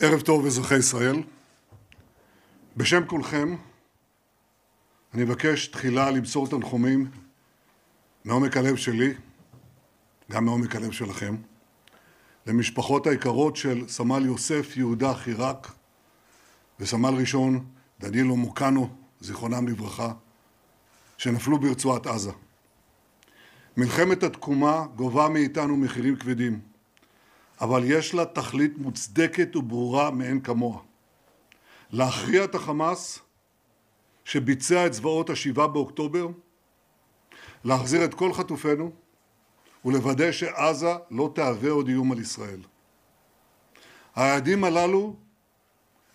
ערב טוב אזרחי ישראל. בשם כולכם אני מבקש תחילה למסור תנחומים מעומק הלב שלי, גם מעומק הלב שלכם, למשפחות היקרות של סמל יוסף יהודה חירק וסמל ראשון דנילו מוקנו, זיכרונם לברכה, שנפלו ברצועת עזה. מלחמת התקומה גובה מאיתנו מחירים כבדים, אבל יש לה תכלית מוצדקת וברורה מאין כמוה. להכריע את החמאס שביצע את זוועות ה7 באוקטובר, להחזיר את כל חטופינו ולוודא שעזה לא תהווה עוד איום על ישראל. היעדים הללו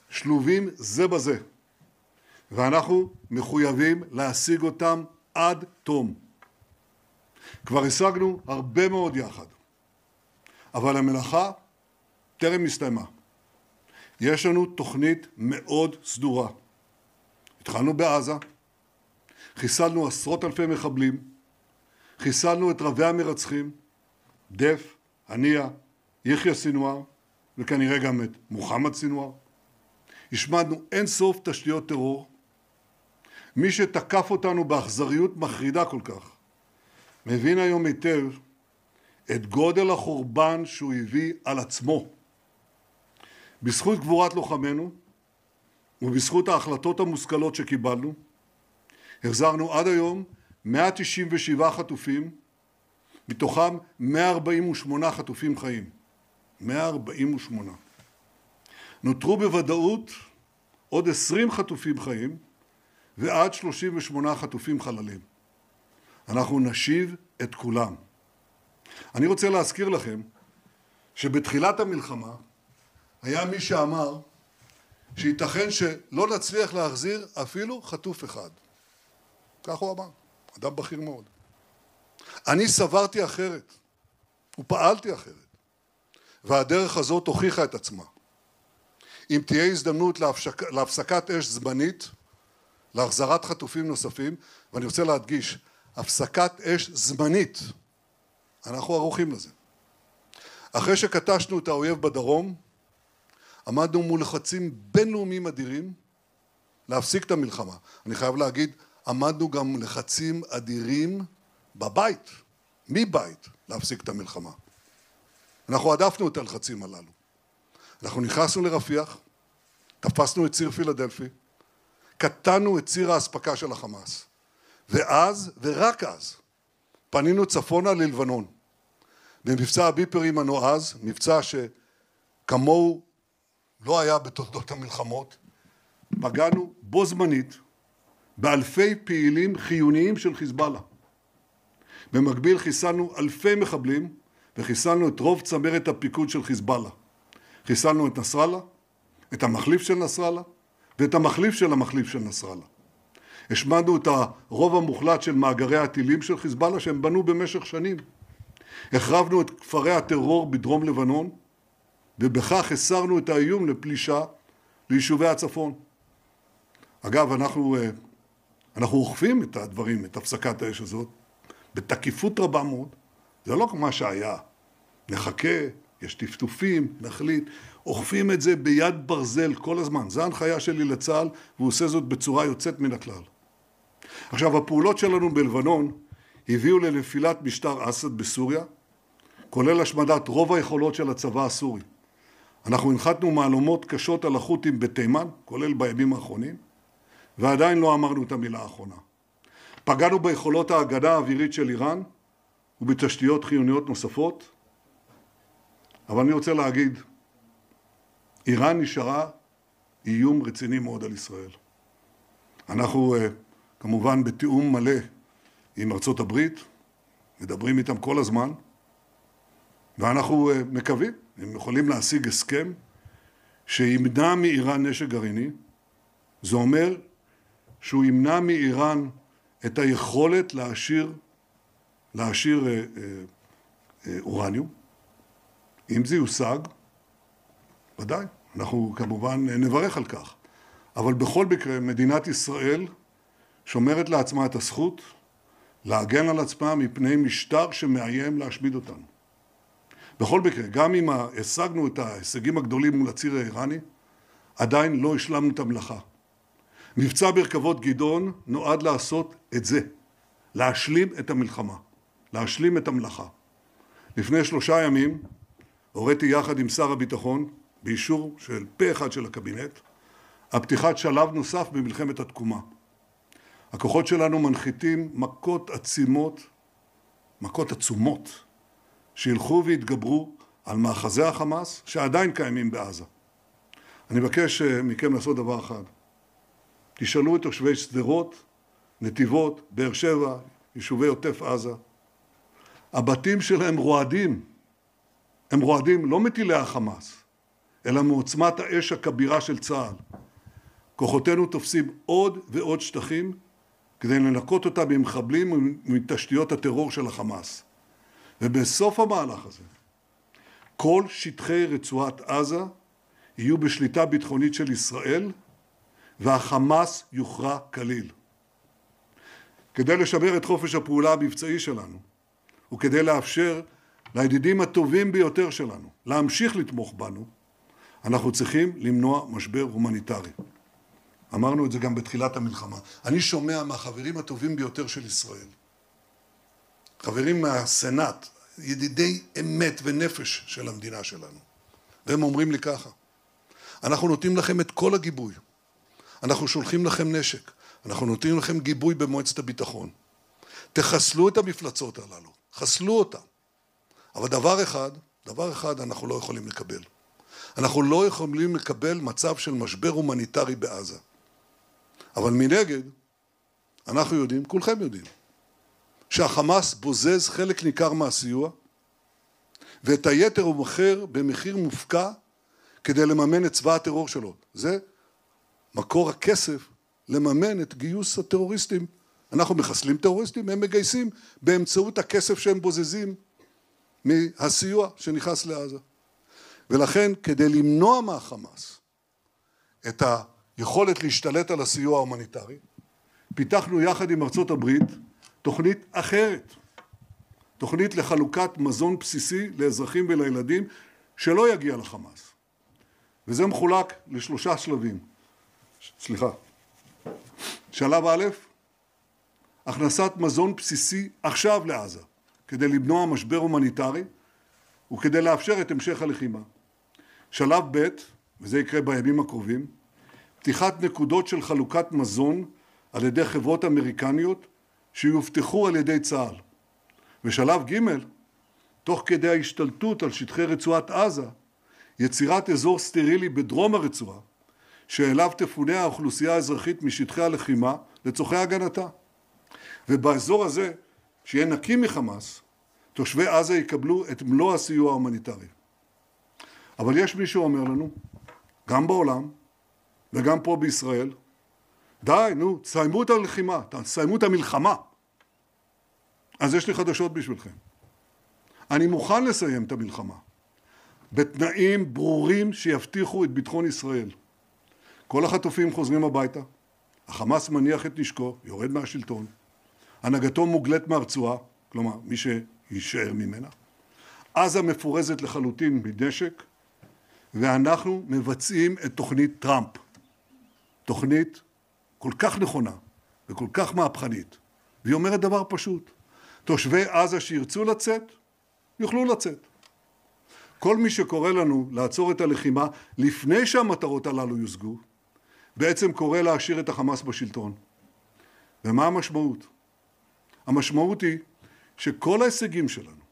שלובים זה בזה, ואנחנו מחויבים להשיג אותם עד תום. כבר השגנו הרבה מאוד יחד, אבל המלאכה טרם הסתיימה. יש לנו תוכנית מאוד סדורה. התחלנו בעזה, חיסלנו עשרות אלפי מחבלים, חיסלנו את רבי המרצחים, דף, הנייה, יחיא סינואר, וכנראה גם את מוחמד סינואר. השמדנו אין סוף תשתיות טרור. מי שתקף אותנו באכזריות מחרידה כל כך, מבין היום היטב את גודל החורבן שהוא הביא על עצמו. בזכות גבורת לוחמינו ובזכות ההחלטות המושכלות שקיבלנו, החזרנו עד היום 197 חטופים, מתוכם 148 חטופים חיים. 148. נותרו בוודאות עוד 20 חטופים חיים ועד 38 חטופים חללים. אנחנו נשיב את כולם. אני רוצה להזכיר לכם שבתחילת המלחמה היה מי שאמר שייתכן שלא נצליח להחזיר אפילו חטוף אחד. כך הוא אמר, אדם בכיר מאוד. אני סברתי אחרת ופעלתי אחרת, והדרך הזאת הוכיחה את עצמה. אם תהיה הזדמנות להפסקת אש זמנית, להחזרת חטופים נוספים, ואני רוצה להדגיש, הפסקת אש זמנית, אנחנו ערוכים לזה. אחרי שקטשנו את האויב בדרום, עמדנו מול לחצים בינלאומיים אדירים להפסיק את המלחמה. אני חייב להגיד, עמדנו גם מול לחצים אדירים בבית, מבית, להפסיק את המלחמה. אנחנו עדפנו את הלחצים הללו. אנחנו נכנסנו לרפיח, תפסנו את ציר פילדלפי, קטענו את ציר האספקה של החמאס, ואז, ורק אז, פנינו צפונה ללבנון. במבצע הביפרים הנועז, מבצע שכמוהו לא היה בתולדות המלחמות, פגענו בו זמנית באלפי פעילים חיוניים של חיזבאללה. במקביל חיסלנו אלפי מחבלים וחיסלנו את רוב צמרת הפיקוד של חיזבאללה. חיסלנו את נסראללה, את המחליף של נסראללה ואת המחליף של המחליף של נסראללה. השמדנו את הרוב המוחלט של מאגרי הטילים של חיזבאללה שהם בנו במשך שנים. החרבנו את כפרי הטרור בדרום לבנון, ובכך הסרנו את האיום לפלישה ליישובי הצפון. אגב, אנחנו אוכפים את הדברים, את הפסקת האש הזאת, בתקיפות רבה מאוד. זה לא כמו שהיה. נחכה, יש טפטופים, נחליט. אוכפים את זה ביד ברזל כל הזמן. זו ההנחיה שלי לצה"ל, והוא עושה זאת בצורה יוצאת מן הכלל. עכשיו, הפעולות שלנו בלבנון הביאו לנפילת משטר אסד בסוריה, כולל השמדת רוב היכולות של הצבא הסורי. אנחנו הנחתנו מהלומות קשות על החות'ים בתימן, כולל בימים האחרונים, ועדיין לא אמרנו את המילה האחרונה. פגענו ביכולות ההגנה האווירית של איראן ובתשתיות חיוניות נוספות, אבל אני רוצה להגיד, איראן נשארה איום רציני מאוד על ישראל. אנחנו כמובן בתיאום מלא עם ארצות הברית, מדברים איתם כל הזמן, ואנחנו מקווים, הם יכולים להשיג הסכם שימנע מאיראן נשק גרעיני. זה אומר שהוא ימנע מאיראן את היכולת להעשיר אורניום. אם זה יושג, ודאי, אנחנו כמובן נברך על כך. אבל בכל מקרה, מדינת ישראל שומרת לעצמה את הזכות להגן על עצמה מפני משטר שמאיים להשמיד אותנו. בכל מקרה, גם אם השגנו את ההישגים הגדולים מול הציר האיראני, עדיין לא השלמנו את המלאכה. מבצע מרכבות גדעון נועד לעשות את זה, להשלים את המלחמה, להשלים את המלאכה. לפני 3 ימים הוריתי יחד עם שר הביטחון, באישור של פה אחד של הקבינט, על פתיחת שלב נוסף במלחמת התקומה. הכוחות שלנו מנחיתים מכות עצומות, שילכו והתגברו על מאחזי החמאס שעדיין קיימים בעזה. אני מבקש מכם לעשות דבר אחד. תשאלו את תושבי שדרות, נתיבות, באר שבע, יישובי עוטף עזה. הבתים שלהם רועדים. הם רועדים לא מטילי החמאס, אלא מעוצמת האש הכבירה של צה"ל. כוחותינו תופסים עוד ועוד שטחים כדי לנקות אותה ממחבלים ומתשתיות הטרור של החמאס. ובסוף המהלך הזה, כל שטחי רצועת עזה יהיו בשליטה ביטחונית של ישראל, והחמאס יוכרע כליל. כדי לשמר את חופש הפעולה המבצעי שלנו, וכדי לאפשר לידידים הטובים ביותר שלנו להמשיך לתמוך בנו, אנחנו צריכים למנוע משבר הומניטרי. אמרנו את זה גם בתחילת המלחמה. אני שומע מהחברים הטובים ביותר של ישראל, חברים מהסנאט, ידידי אמת ונפש של המדינה שלנו, והם אומרים לי ככה: אנחנו נותנים לכם את כל הגיבוי, אנחנו שולחים לכם נשק, אנחנו נותנים לכם גיבוי במועצת הביטחון, תחסלו את המפלצות הללו, חסלו אותם. אבל דבר אחד אנחנו לא יכולים לקבל. אנחנו לא יכולים לקבל מצב של משבר הומניטרי בעזה. אבל מנגד, אנחנו יודעים, כולכם יודעים, שהחמאס בוזז חלק ניכר מהסיוע, ואת היתר הוא מוכר במחיר מופקע כדי לממן את צבא הטרור שלו. זה מקור הכסף לממן את גיוס הטרוריסטים. אנחנו מחסלים טרוריסטים, הם מגייסים באמצעות הכסף שהם בוזזים מהסיוע שנכנס לעזה. ולכן, כדי למנוע מהחמאס את היכולת להשתלט על הסיוע ההומניטרי, פיתחנו יחד עם ארצות הברית תוכנית אחרת, תוכנית לחלוקת מזון בסיסי לאזרחים ולילדים שלא יגיע לחמאס. וזה מחולק ל3 שלבים. שלב א', הכנסת מזון בסיסי עכשיו לעזה, כדי למנוע משבר הומניטרי וכדי לאפשר את המשך הלחימה. שלב ב', וזה יקרה בימים הקרובים, פתיחת נקודות של חלוקת מזון על ידי חברות אמריקניות שיובטחו על ידי צה"ל. ושלב ג', תוך כדי ההשתלטות על שטחי רצועת עזה, יצירת אזור סטרילי בדרום הרצועה, שאליו תפונה האוכלוסייה האזרחית משטחי הלחימה לצורכי הגנתה. ובאזור הזה, שיהיה נקי מחמאס, תושבי עזה יקבלו את מלוא הסיוע ההומניטרי. אבל יש מי שאומר לנו, גם בעולם וגם פה בישראל, די, תסיימו את הלחימה, תסיימו את המלחמה. אז יש לי חדשות בשבילכם. אני מוכן לסיים את המלחמה, בתנאים ברורים שיבטיחו את ביטחון ישראל. כל החטופים חוזרים הביתה, החמאס מניח את נשקו, יורד מהשלטון, הנהגתו מוגלת מהרצועה, כלומר מי שישאר ממנה, עזה מפורזת לחלוטין בנשק, ואנחנו מבצעים את תוכנית טראמפ. תוכנית כל כך נכונה וכל כך מהפכנית, והיא אומרת דבר פשוט: תושבי עזה שירצו לצאת, יוכלו לצאת. כל מי שקורא לנו לעצור את הלחימה לפני שהמטרות הללו יושגו, בעצם קורא להשאיר את החמאס בשלטון. ומה המשמעות? המשמעות היא שכל ההישגים שלנו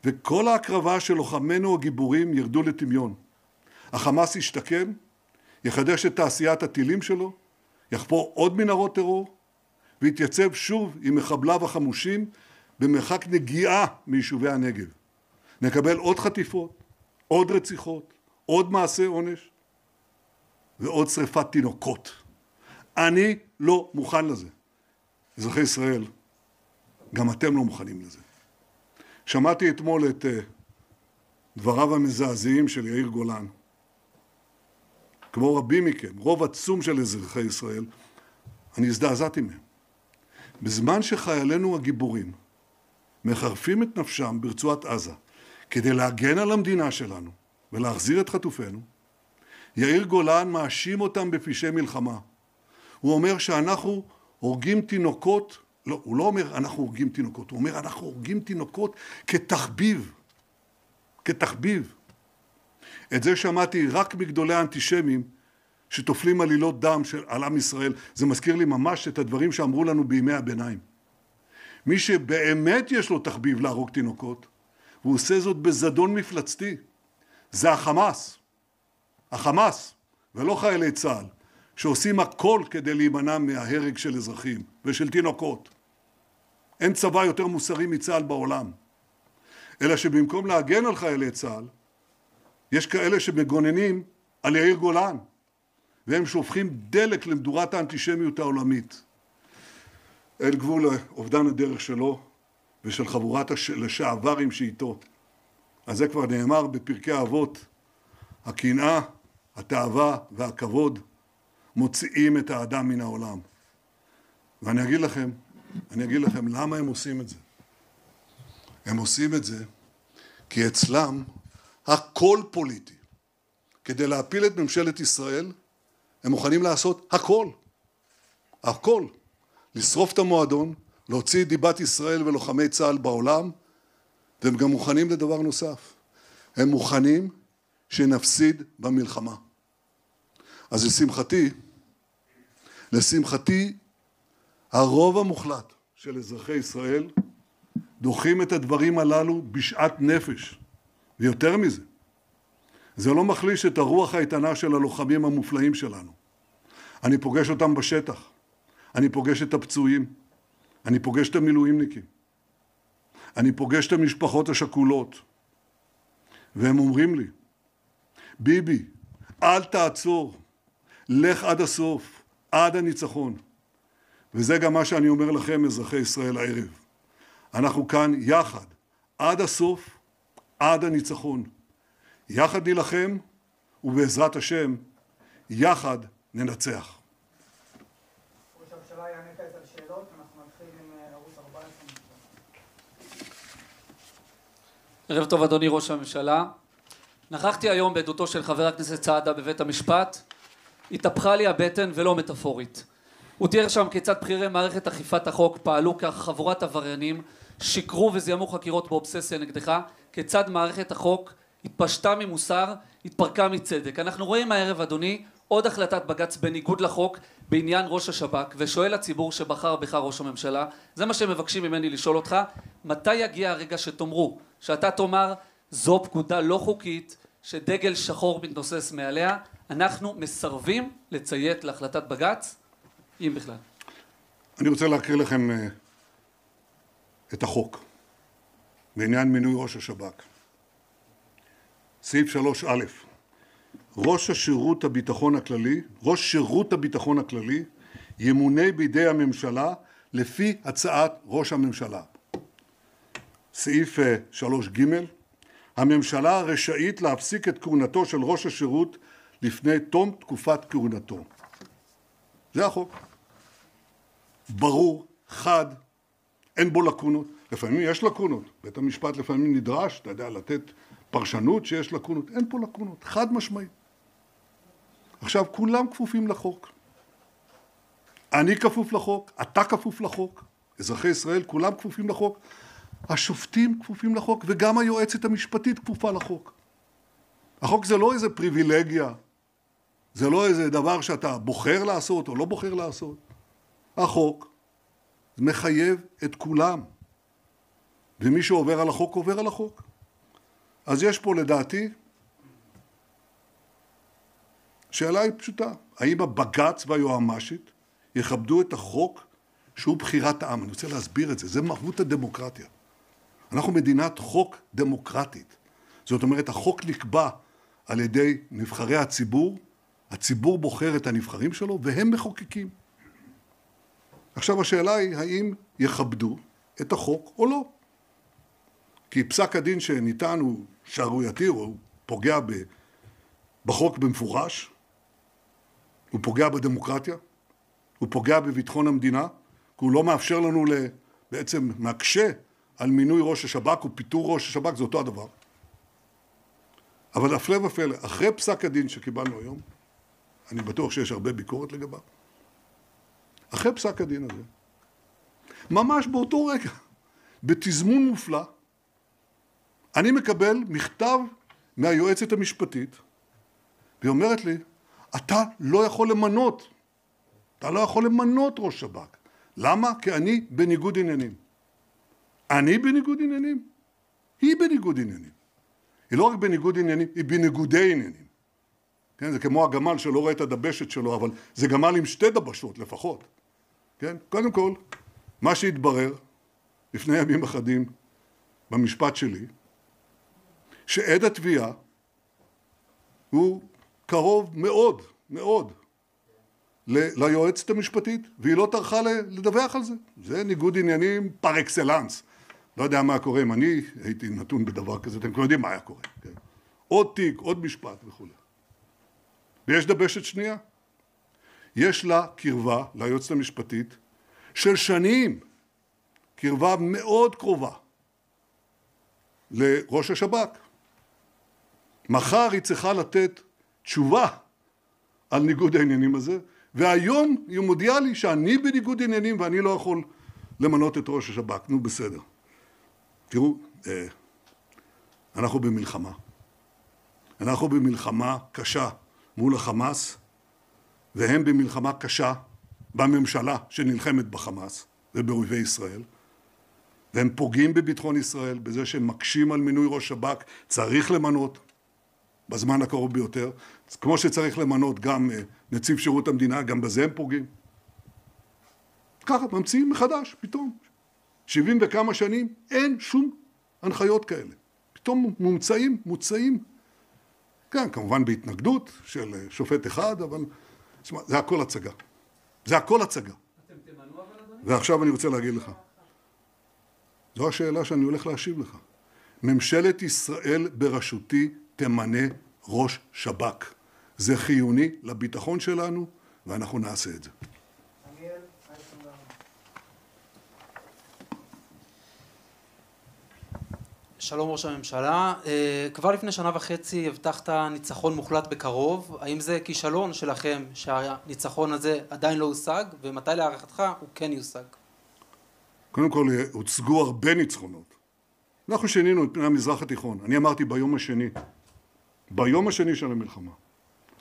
וכל ההקרבה של לוחמינו הגיבורים ירדו לטמיון. החמאס ישתקם, יחדש את תעשיית הטילים שלו, יחפור עוד מנהרות טרור, ויתייצב שוב עם מחבליו החמושים במרחק נגיעה מיישובי הנגב. נקבל עוד חטיפות, עוד רציחות, עוד מעשי עונש, ועוד שריפת תינוקות. אני לא מוכן לזה. אזרחי ישראל, גם אתם לא מוכנים לזה. שמעתי אתמול את דבריו המזעזעים של יאיר גולן. כמו רבים מכם, רוב עצום של אזרחי ישראל, אני הזדעזעתי מהם. בזמן שחיילינו הגיבורים מחרפים את נפשם ברצועת עזה, כדי להגן על המדינה שלנו ולהחזיר את חטופינו, יאיר גולן מאשים אותם בפשעי מלחמה. הוא אומר שאנחנו הורגים תינוקות, לא, הוא לא אומר אנחנו הורגים תינוקות, הוא אומר אנחנו הורגים תינוקות כתחביב, כתחביב. את זה שמעתי רק מגדולי האנטישמים שתופלים עלילות דם על עם ישראל. זה מזכיר לי ממש את הדברים שאמרו לנו בימי הביניים. מי שבאמת יש לו תחביב להרוג תינוקות, והוא עושה זאת בזדון מפלצתי, זה החמאס. החמאס, ולא חיילי צה"ל, שעושים הכל כדי להימנע מההרג של אזרחים ושל תינוקות. אין צבא יותר מוסרי מצה"ל בעולם. אלא שבמקום להגן על חיילי צה"ל, יש כאלה שמגוננים על יאיר גולן, והם שופכים דלק למדורת האנטישמיות העולמית. אל גבול אובדן הדרך שלו ושל חבורת לשעברים שאיתו. אז זה כבר נאמר בפרקי האבות, הקנאה, התאווה והכבוד מוציאים את האדם מן העולם. ואני אגיד לכם למה הם עושים את זה. הם עושים את זה כי אצלם הכל פוליטי. כדי להפיל את ממשלת ישראל, הם מוכנים לעשות הכל. הכל. לשרוף את המועדון, להוציא את דיבת ישראל ולוחמי צה"ל בעולם, והם גם מוכנים לדבר נוסף. הם מוכנים שנפסיד במלחמה. אז לשמחתי, הרוב המוחלט של אזרחי ישראל דוחים את הדברים הללו בשעת נפש. ויותר מזה, זה לא מחליש את הרוח האיתנה של הלוחמים המופלאים שלנו. אני פוגש אותם בשטח, אני פוגש את הפצועים, אני פוגש את המילואימניקים, אני פוגש את המשפחות השכולות, והם אומרים לי, ביבי, אל תעצור, לך עד הסוף, עד הניצחון. וזה גם מה שאני אומר לכם, אזרחי ישראל, הערב. אנחנו כאן יחד, עד הסוף, עד הניצחון. יחד נילחם, ובעזרת השם, יחד ננצח. ראש הממשלה יענה כעת על שאלות, אנחנו נתחיל עם ערוץ 14. ערב טוב אדוני ראש הממשלה. נכחתי היום בעדותו של חבר הכנסת סעדה בבית המשפט. התהפכה לי הבטן ולא מטאפורית. הוא תיאר שם כיצד בכירי מערכת אכיפת החוק פעלו כחבורת עבריינים, שיקרו וזיהמו חקירות באובססיה נגדך, כיצד מערכת החוק התפשטה ממוסר, התפרקה מצדק. אנחנו רואים הערב אדוני עוד החלטת בג"ץ בניגוד לחוק בעניין ראש השב"כ, ושואל הציבור שבחר בך ראש הממשלה, זה מה שמבקשים ממני לשאול אותך, מתי יגיע הרגע שתאמרו, שאתה תאמר זו פקודה לא חוקית, שדגל שחור מתנוסס מעליה, אנחנו מסרבים לציית להחלטת בג"ץ, אם בכלל. אני רוצה להקריא לכם את החוק בעניין מינוי ראש השב"כ. סעיף 3א. ראש שירות הביטחון הכללי ימונה בידי הממשלה לפי הצעת ראש הממשלה. סעיף 3ג. הממשלה רשאית להפסיק את כהונתו של ראש השירות לפני תום תקופת כהונתו. זה החוק. ברור, חד, אין בו לקונות. לפעמים יש לקונות. בית המשפט לפעמים נדרש, אתה יודע, לתת פרשנות שיש לקונות. אין פה לקונות, חד משמעי. עכשיו, כולם כפופים לחוק. אני כפוף לחוק, אתה כפוף לחוק, אזרחי ישראל, כולם כפופים לחוק. השופטים כפופים לחוק, וגם היועצת המשפטית כפופה לחוק. החוק זה לא איזה פריבילגיה, זה לא איזה דבר שאתה בוחר לעשות או לא בוחר לעשות. החוק מחייב את כולם, ומי שעובר על החוק עובר על החוק. אז יש פה לדעתי שאלה היא פשוטה, האם הבג"ץ והיועמ"שית יכבדו את החוק שהוא בחירת העם? אני רוצה להסביר את זה, זה מהות הדמוקרטיה. אנחנו מדינת חוק דמוקרטית. זאת אומרת, החוק נקבע על ידי נבחרי הציבור, הציבור בוחר את הנבחרים שלו והם מחוקקים. עכשיו השאלה היא, האם יכבדו את החוק או לא? כי פסק הדין שניתן הוא שערורייתי, הוא פוגע בחוק במפורש, הוא פוגע בדמוקרטיה, הוא פוגע בביטחון המדינה, כי הוא לא מאפשר לנו בעצם מקשה על מינוי ראש השב"כ ופיטור ראש השב"כ, זה אותו הדבר. אבל הפלא ופלא, אחרי פסק הדין שקיבלנו היום, אני בטוח שיש הרבה ביקורת לגביו, אחרי פסק הדין הזה, ממש באותו רגע, בתזמון מופלא, אני מקבל מכתב מהיועצת המשפטית, והיא אומרת לי, אתה לא יכול למנות, אתה לא יכול למנות ראש שב"כ. למה? כי אני בניגוד עניינים. אני בניגוד עניינים? היא בניגוד עניינים. היא לא רק בניגוד עניינים, היא בניגודי עניינים. כן? זה כמו הגמל שלא רואה את הדבשת שלו, אבל זה גמל עם שתי דבשות לפחות. כן? קודם כל, מה שהתברר לפני ימים אחדים במשפט שלי, שעד התביעה הוא קרוב מאוד, מאוד, ליועצת המשפטית, והיא לא טרחה לדווח על זה. זה ניגוד עניינים פר אקסלנס. לא יודע מה קורה אם אני הייתי נתון בדבר כזה, אתם כבר יודעים מה היה קורה. כן? עוד תיק, עוד משפט וכו'. ויש דבשת שנייה. יש לה קרבה, ליועצת המשפטית, של שנים, קרבה מאוד קרובה, לראש השב"כ. מחר היא צריכה לתת תשובה על ניגוד העניינים הזה, והיום היא מודיעה לי שאני בניגוד עניינים ואני לא יכול למנות את ראש השב"כ. נו, בסדר. תראו, אנחנו במלחמה. אנחנו במלחמה קשה מול החמאס, והם במלחמה קשה בממשלה שנלחמת בחמאס ובאויבי ישראל, והם פוגעים בביטחון ישראל בזה שהם מקשים על מינוי ראש שב"כ, צריך למנות בזמן הקרוב ביותר, כמו שצריך למנות גם נציב שירות המדינה, גם בזה הם פוגעים. ככה, ממציאים מחדש, פתאום. 70 וכמה שנים, אין שום הנחיות כאלה. פתאום מוצאים. כן, כמובן בהתנגדות של שופט אחד, אבל זה הכל הצגה. זה הכל הצגה. אתם תמנו אבל אדוני? ועכשיו אני רוצה להגיד לך. זו השאלה שאני הולך להשיב לך. ממשלת ישראל בראשותי תמנה ראש שב"כ. זה חיוני לביטחון שלנו, ואנחנו נעשה את זה. דניאל, אייסנברג. שלום ראש הממשלה, כבר לפני שנה וחצי הבטחת ניצחון מוחלט בקרוב. האם זה כישלון שלכם שהניצחון הזה עדיין לא הושג, ומתי להערכתך הוא כן יושג? קודם כל, הוצגו הרבה ניצחונות. אנחנו שינינו את פני המזרח התיכון. אני אמרתי ביום השני של המלחמה,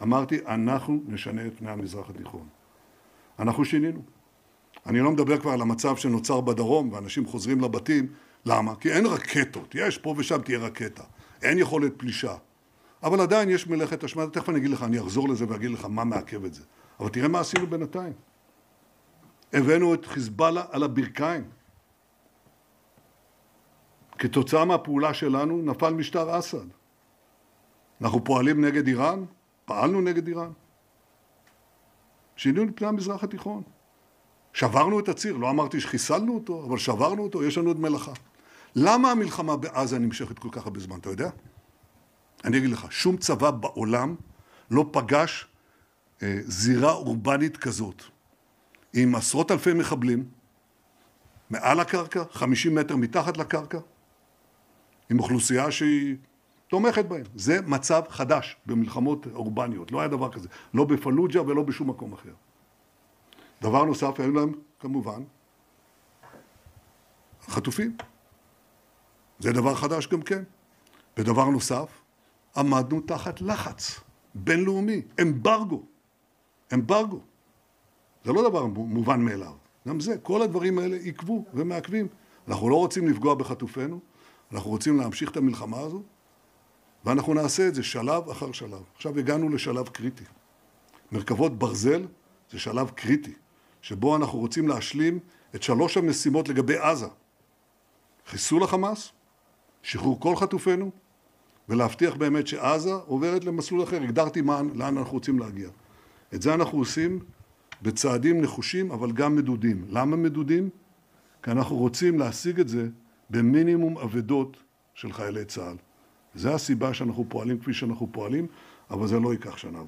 אמרתי, אנחנו נשנה את פני המזרח התיכון. אנחנו שינינו. אני לא מדבר כבר על המצב שנוצר בדרום, ואנשים חוזרים לבתים. למה? כי אין רקטות. יש פה ושם תהיה רקטה. אין יכולת פלישה. אבל עדיין יש מלאכת השמדה. תכף אני אגיד לך, אני אחזור לזה ואגיד לך מה מעכב את זה. אבל תראה מה עשינו בינתיים. הבאנו את חיזבאללה על הברכיים. כתוצאה מהפעולה שלנו נפל משטר אסד. אנחנו פועלים נגד איראן, פעלנו נגד איראן. שינינו את פני המזרח התיכון. שברנו את הציר, לא אמרתי שחיסלנו אותו, אבל שברנו אותו, יש לנו עוד מלאכה. למה המלחמה בעזה נמשכת כל כך הרבה זמן, אתה יודע? אני אגיד לך, שום צבא בעולם לא פגש זירה אורבנית כזאת, עם עשרות אלפי מחבלים, מעל הקרקע, 50 מטר מתחת לקרקע, עם אוכלוסייה שהיא תומכת בהם. זה מצב חדש במלחמות אורבניות, לא היה דבר כזה, לא בפלוג'ה ולא בשום מקום אחר. דבר נוסף, היו להם, כמובן, חטופים. זה דבר חדש גם כן. ודבר נוסף, עמדנו תחת לחץ בינלאומי, אמברגו. זה לא דבר מובן מאליו. גם זה, כל הדברים האלה עיכבו ומעכבים. אנחנו לא רוצים לפגוע בחטופינו, אנחנו רוצים להמשיך את המלחמה הזו, ואנחנו נעשה את זה שלב אחר שלב. עכשיו הגענו לשלב קריטי. מרכבות ברזל זה שלב קריטי, שבו אנחנו רוצים להשלים את 3 המשימות לגבי עזה. חיסול החמאס, שחרור כל חטופינו, ולהבטיח באמת שעזה עוברת למסלול אחר. הגדרתי לאן אנחנו רוצים להגיע. את זה אנחנו עושים בצעדים נחושים, אבל גם מדודים. למה מדודים? כי אנחנו רוצים להשיג את זה במינימום אבדות של חיילי צה"ל. זו הסיבה שאנחנו פועלים כפי שאנחנו פועלים, אבל זה לא ייקח 1.5 שנה,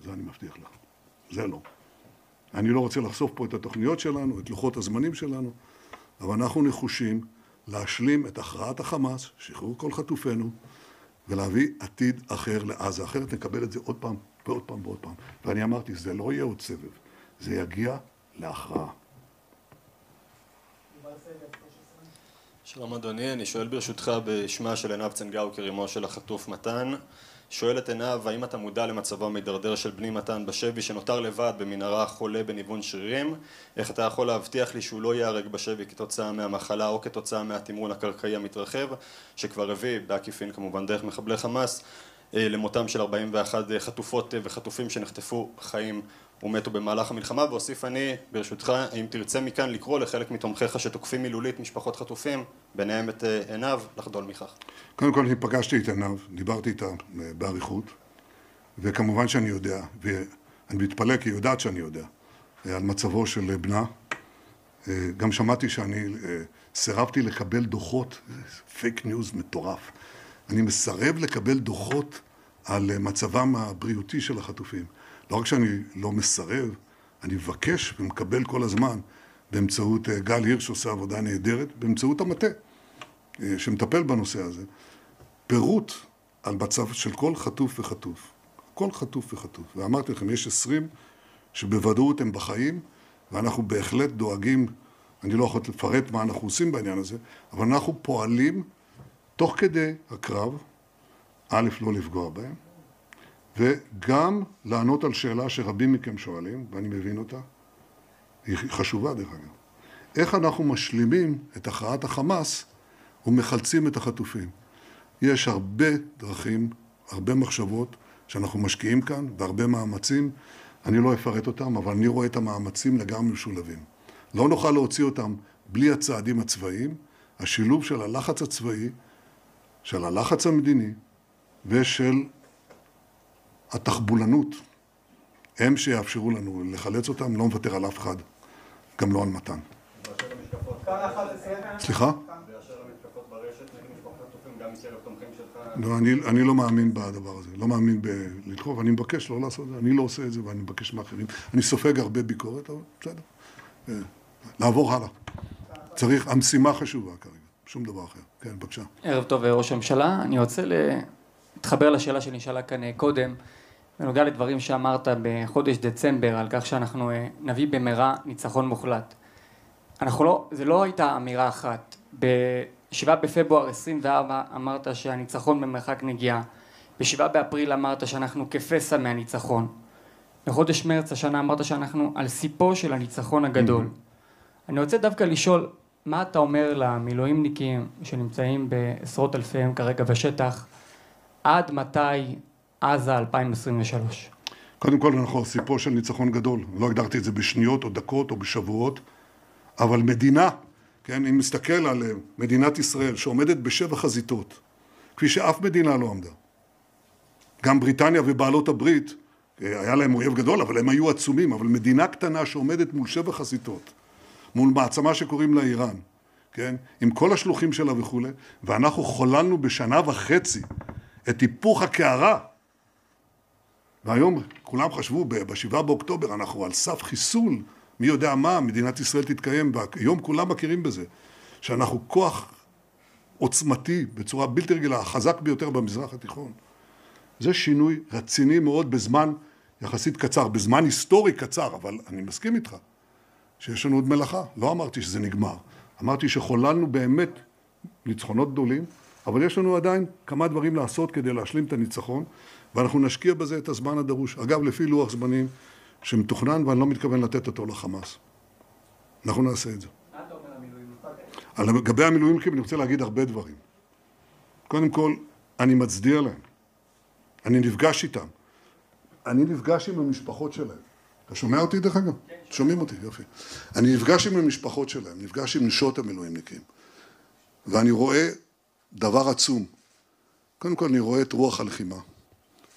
זה אני מבטיח לך. זה לא. אני לא רוצה לחשוף פה את התוכניות שלנו, את לוחות הזמנים שלנו, אבל אנחנו נחושים להשלים את הכרעת החמאס, שחרור כל חטופינו, ולהביא עתיד אחר לעזה. אחרת נקבל את זה עוד פעם ועוד פעם ועוד פעם. ואני אמרתי, זה לא יהיה עוד סבב, זה יגיע להכרעה. שלום אדוני, אני שואל ברשותך בשמה של עינב צנגאוקר, אמו של החטוף מתן. שואל את עינב, האם אתה מודע למצבו המתדרדר של בני מתן בשבי שנותר לבד במנהרה חולה בניוון שרירים? איך אתה יכול להבטיח לי שהוא לא ייהרג בשבי כתוצאה מהמחלה או כתוצאה מהתמרון הקרקעי המתרחב, שכבר הביא בעקיפין כמובן דרך מחבלי חמאס למותם של 41 חטופות וחטופים שנחטפו חיים ומתו במהלך המלחמה? והוסיף אני, ברשותך, האם תרצה מכאן לקרוא לחלק מתומכיך שתוקפים מילולית משפחות חטופים, ביניהם את עינב, לחדול מכך? קודם כל, אני פגשתי את עינב, דיברתי איתה באריכות, וכמובן שאני יודע, ואני מתפלא כי היא יודעת שאני יודע, על מצבו של בנה. גם שמעתי שאני סירבתי לקבל דוחות, פייק ניוז מטורף. אני מסרב לקבל דוחות על מצבם הבריאותי של החטופים. לא רק שאני לא מסרב, אני מבקש ומקבל כל הזמן באמצעות גל הירש שעושה עבודה נהדרת, באמצעות המטה שמטפל בנושא הזה, פירוט על מצב של כל חטוף וחטוף. כל חטוף וחטוף. ואמרתי לכם, יש 20 שבוודאות הם בחיים, ואנחנו בהחלט דואגים, אני לא יכול לפרט מה אנחנו עושים בעניין הזה, אבל אנחנו פועלים תוך כדי הקרב, א', לא לפגוע בהם, וגם לענות על שאלה שרבים מכם שואלים, ואני מבין אותה, היא חשובה דרך אגב. איך אנחנו משלימים את הכרעת החמאס ומחלצים את החטופים? יש הרבה דרכים, הרבה מחשבות שאנחנו משקיעים כאן, והרבה מאמצים. אני לא אפרט אותם, אבל אני רואה את המאמצים לגמרי משולבים. לא נוכל להוציא אותם בלי הצעדים הצבאיים. השילוב של הלחץ הצבאי, של הלחץ המדיני ושל התחבולנות, הם שיאפשרו לנו לחלץ אותם, לא מוותר על אף אחד, גם לא על מתן. סליחה? באשר למתקפות ברשת נגד משפחות חטופים, גם מקרב תומכים שלך? לא, אני לא מאמין בדבר הזה, לא מאמין בלדחוף, אני מבקש לא לעשות את זה, אני לא עושה את זה ואני מבקש מאחרים. אני סופג הרבה ביקורת, אבל בסדר. לעבור הלאה. צריך, המשימה חשובה כרגע, שום דבר אחר. כן, בבקשה. ערב טוב ראש הממשלה, אני רוצה להתחבר לשאלה שנשאלה כאן קודם, בנוגע לדברים שאמרת בחודש דצמבר, על כך שאנחנו נביא במהרה ניצחון מוחלט. זה לא הייתה אמירה אחת. ב-7 בפברואר 24 אמרת שהניצחון במרחק נגיעה. ב-7 באפריל אמרת שאנחנו כפסע מהניצחון. בחודש מרץ השנה אמרת שאנחנו על סיפו של הניצחון הגדול. אני רוצה דווקא לשאול, מה אתה אומר למילואימניקים שנמצאים בעשרות אלפיהם כרגע בשטח, עד מתי עזה 2023? קודם כל אנחנו על סיפו של ניצחון גדול. לא הגדרתי את זה בשניות או דקות או בשבועות, אבל מדינה, כן, אם מסתכל על מדינת ישראל שעומדת בשבע חזיתות, כפי שאף מדינה לא עמדה. גם בריטניה ובעלות הברית, היה להם אויב גדול, אבל הם היו עצומים, אבל מדינה קטנה שעומדת מול שבע חזיתות, מול מעצמה שקוראים לה איראן, כן, עם כל השלוחים שלה וכו', ואנחנו חוללנו בשנה וחצי את היפוך הקערה, והיום כולם חשבו, ב-7 באוקטובר אנחנו על סף חיסול, מי יודע מה, מדינת ישראל תתקיים, והיום כולם מכירים בזה, שאנחנו כוח עוצמתי בצורה בלתי רגילה, החזק ביותר במזרח התיכון. זה שינוי רציני מאוד בזמן יחסית קצר, בזמן היסטורי קצר, אבל אני מסכים איתך שיש לנו עוד מלאכה. לא אמרתי שזה נגמר, אמרתי שחוללנו באמת ניצחונות גדולים, אבל יש לנו עדיין כמה דברים לעשות כדי להשלים את הניצחון, ואנחנו נשקיע בזה את הזמן הדרוש. אגב, לפי לוח זמנים שמתוכנן, ואני לא מתכוון לתת אותו לחמאס. אנחנו נעשה את זה. מה אתה אומר למילואים? לגבי המילואים, אני רוצה להגיד הרבה דברים. קודם כל, אני מצדיע להם. אני נפגש איתם. אני נפגש עם המשפחות שלהם. אתה שומע אותי דרך אגב? כן. שומעים אותי, יופי. אני נפגש עם המשפחות שלהם, נפגש עם נשות המילואימניקים. ואני רואה דבר עצום. קודם כל, אני רואה את רוח הלחימה.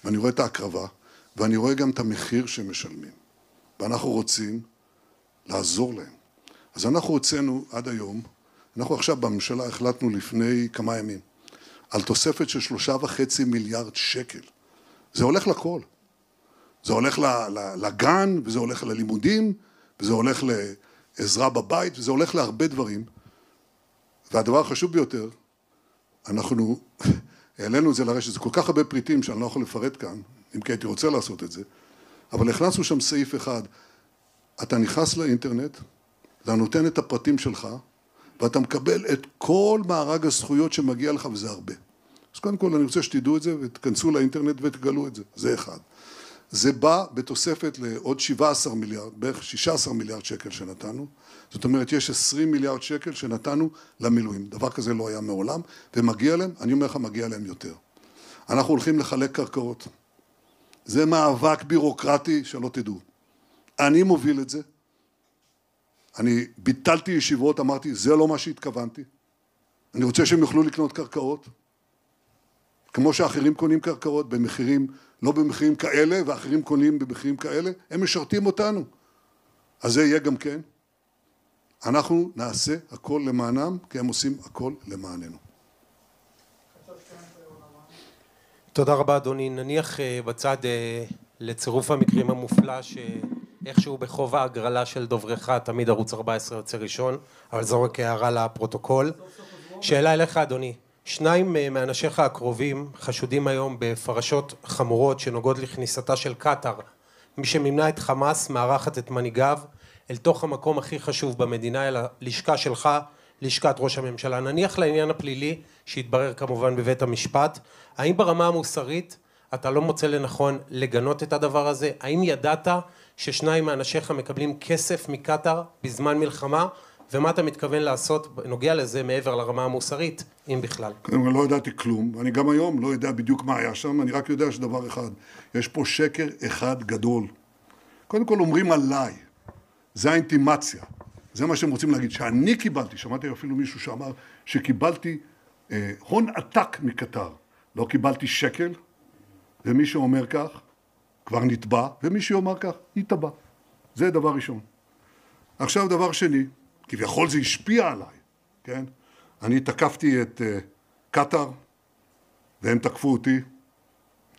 ואני רואה את ההקרבה. ואני רואה גם את המחיר שהם משלמים. ואנחנו רוצים לעזור להם. אז אנחנו הוצאנו עד היום, אנחנו עכשיו בממשלה החלטנו לפני כמה ימים, על תוספת של 3.5 מיליארד שקל. זה הולך לכל. זה הולך לגן, וזה הולך ללימודים, וזה הולך לעזרה בבית, וזה הולך להרבה דברים. והדבר החשוב ביותר, אנחנו העלינו את זה לרשת, זה כל כך הרבה פריטים שאני לא יכול לפרט כאן, אם כי הייתי רוצה לעשות את זה, אבל הכנסנו שם סעיף אחד, אתה נכנס לאינטרנט, אתה נותן את הפרטים שלך, ואתה מקבל את כל מארג הזכויות שמגיע לך, וזה הרבה. אז קודם כל אני רוצה שתדעו את זה, ותכנסו לאינטרנט ותגלו את זה, זה אחד. זה בא בתוספת לעוד 17 מיליארד, בערך 16 מיליארד שקל שנתנו, זאת אומרת יש 20 מיליארד שקל שנתנו למילואים, דבר כזה לא היה מעולם, ומגיע להם, אני אומר לך מגיע להם יותר. אנחנו הולכים לחלק קרקעות, זה מאבק בירוקרטי שלא תדעו. אני מוביל את זה, אני ביטלתי ישיבות, אמרתי זה לא מה שהתכוונתי, אני רוצה שהם יוכלו לקנות קרקעות, כמו שאחרים קונים קרקעות במחירים, לא במחירים כאלה, ואחרים קונים במחירים כאלה, הם משרתים אותנו. אז זה יהיה גם כן. אנחנו נעשה הכל למענם, כי הם עושים הכל למעננו. תודה רבה אדוני. נניח בצד לצירוף המקרים המופלא שאיכשהו בחוב ההגרלה של דוברך תמיד ערוץ 14 יוצא ראשון, אבל זו רק הערה לפרוטוקול. שאלה אליך אדוני. 2 מאנשיך הקרובים חשודים היום בפרשות חמורות שנוגעות לכניסתה של קטר, מי שמימנה את חמאס מארחת את מנהיגיו אל תוך המקום הכי חשוב במדינה, אל הלשכה שלך, לשכת ראש הממשלה. נניח לעניין הפלילי שהתברר כמובן בבית המשפט, האם ברמה המוסרית אתה לא מוצא לנכון לגנות את הדבר הזה? האם ידעת ש2 מאנשיך מקבלים כסף מקטר בזמן מלחמה? ומה אתה מתכוון לעשות בנוגע לזה מעבר לרמה המוסרית, אם בכלל? אני לא ידעתי כלום, ואני גם היום לא יודע בדיוק מה היה שם, אני רק יודע שדבר אחד, יש פה שקר אחד גדול. קודם כל אומרים עליי, זה האינטימציה, זה מה שהם רוצים להגיד, שאני קיבלתי, שמעתי אפילו מישהו שאמר שקיבלתי הון עתק מקטר, לא קיבלתי שקל, ומי שאומר כך כבר נתבע, ומי שאומר כך יתבע. זה דבר ראשון. עכשיו דבר שני, כביכול זה השפיע עליי, כן? אני תקפתי את קטר, והם תקפו אותי.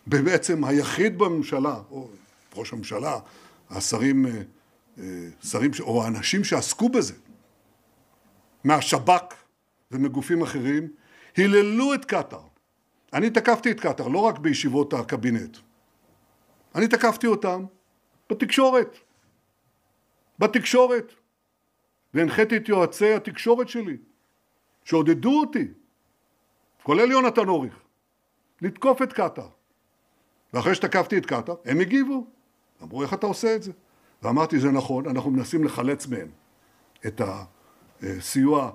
בעצם היחיד בממשלה, או ראש הממשלה, השרים, או האנשים שעסקו בזה, מהשב"כ ומגופים אחרים, היללו את קטר. אני תקפתי את קטר, לא רק בישיבות הקבינט. אני תקפתי אותם בתקשורת. בתקשורת. והנחיתי את יועצי התקשורת שלי, שעודדו אותי, כולל יונתן אוריך, לתקוף את קטר. ואחרי שתקפתי את קטר, הם הגיבו. אמרו, איך אתה עושה את זה? ואמרתי, זה נכון, אנחנו מנסים לחלץ מהם את הסיוע,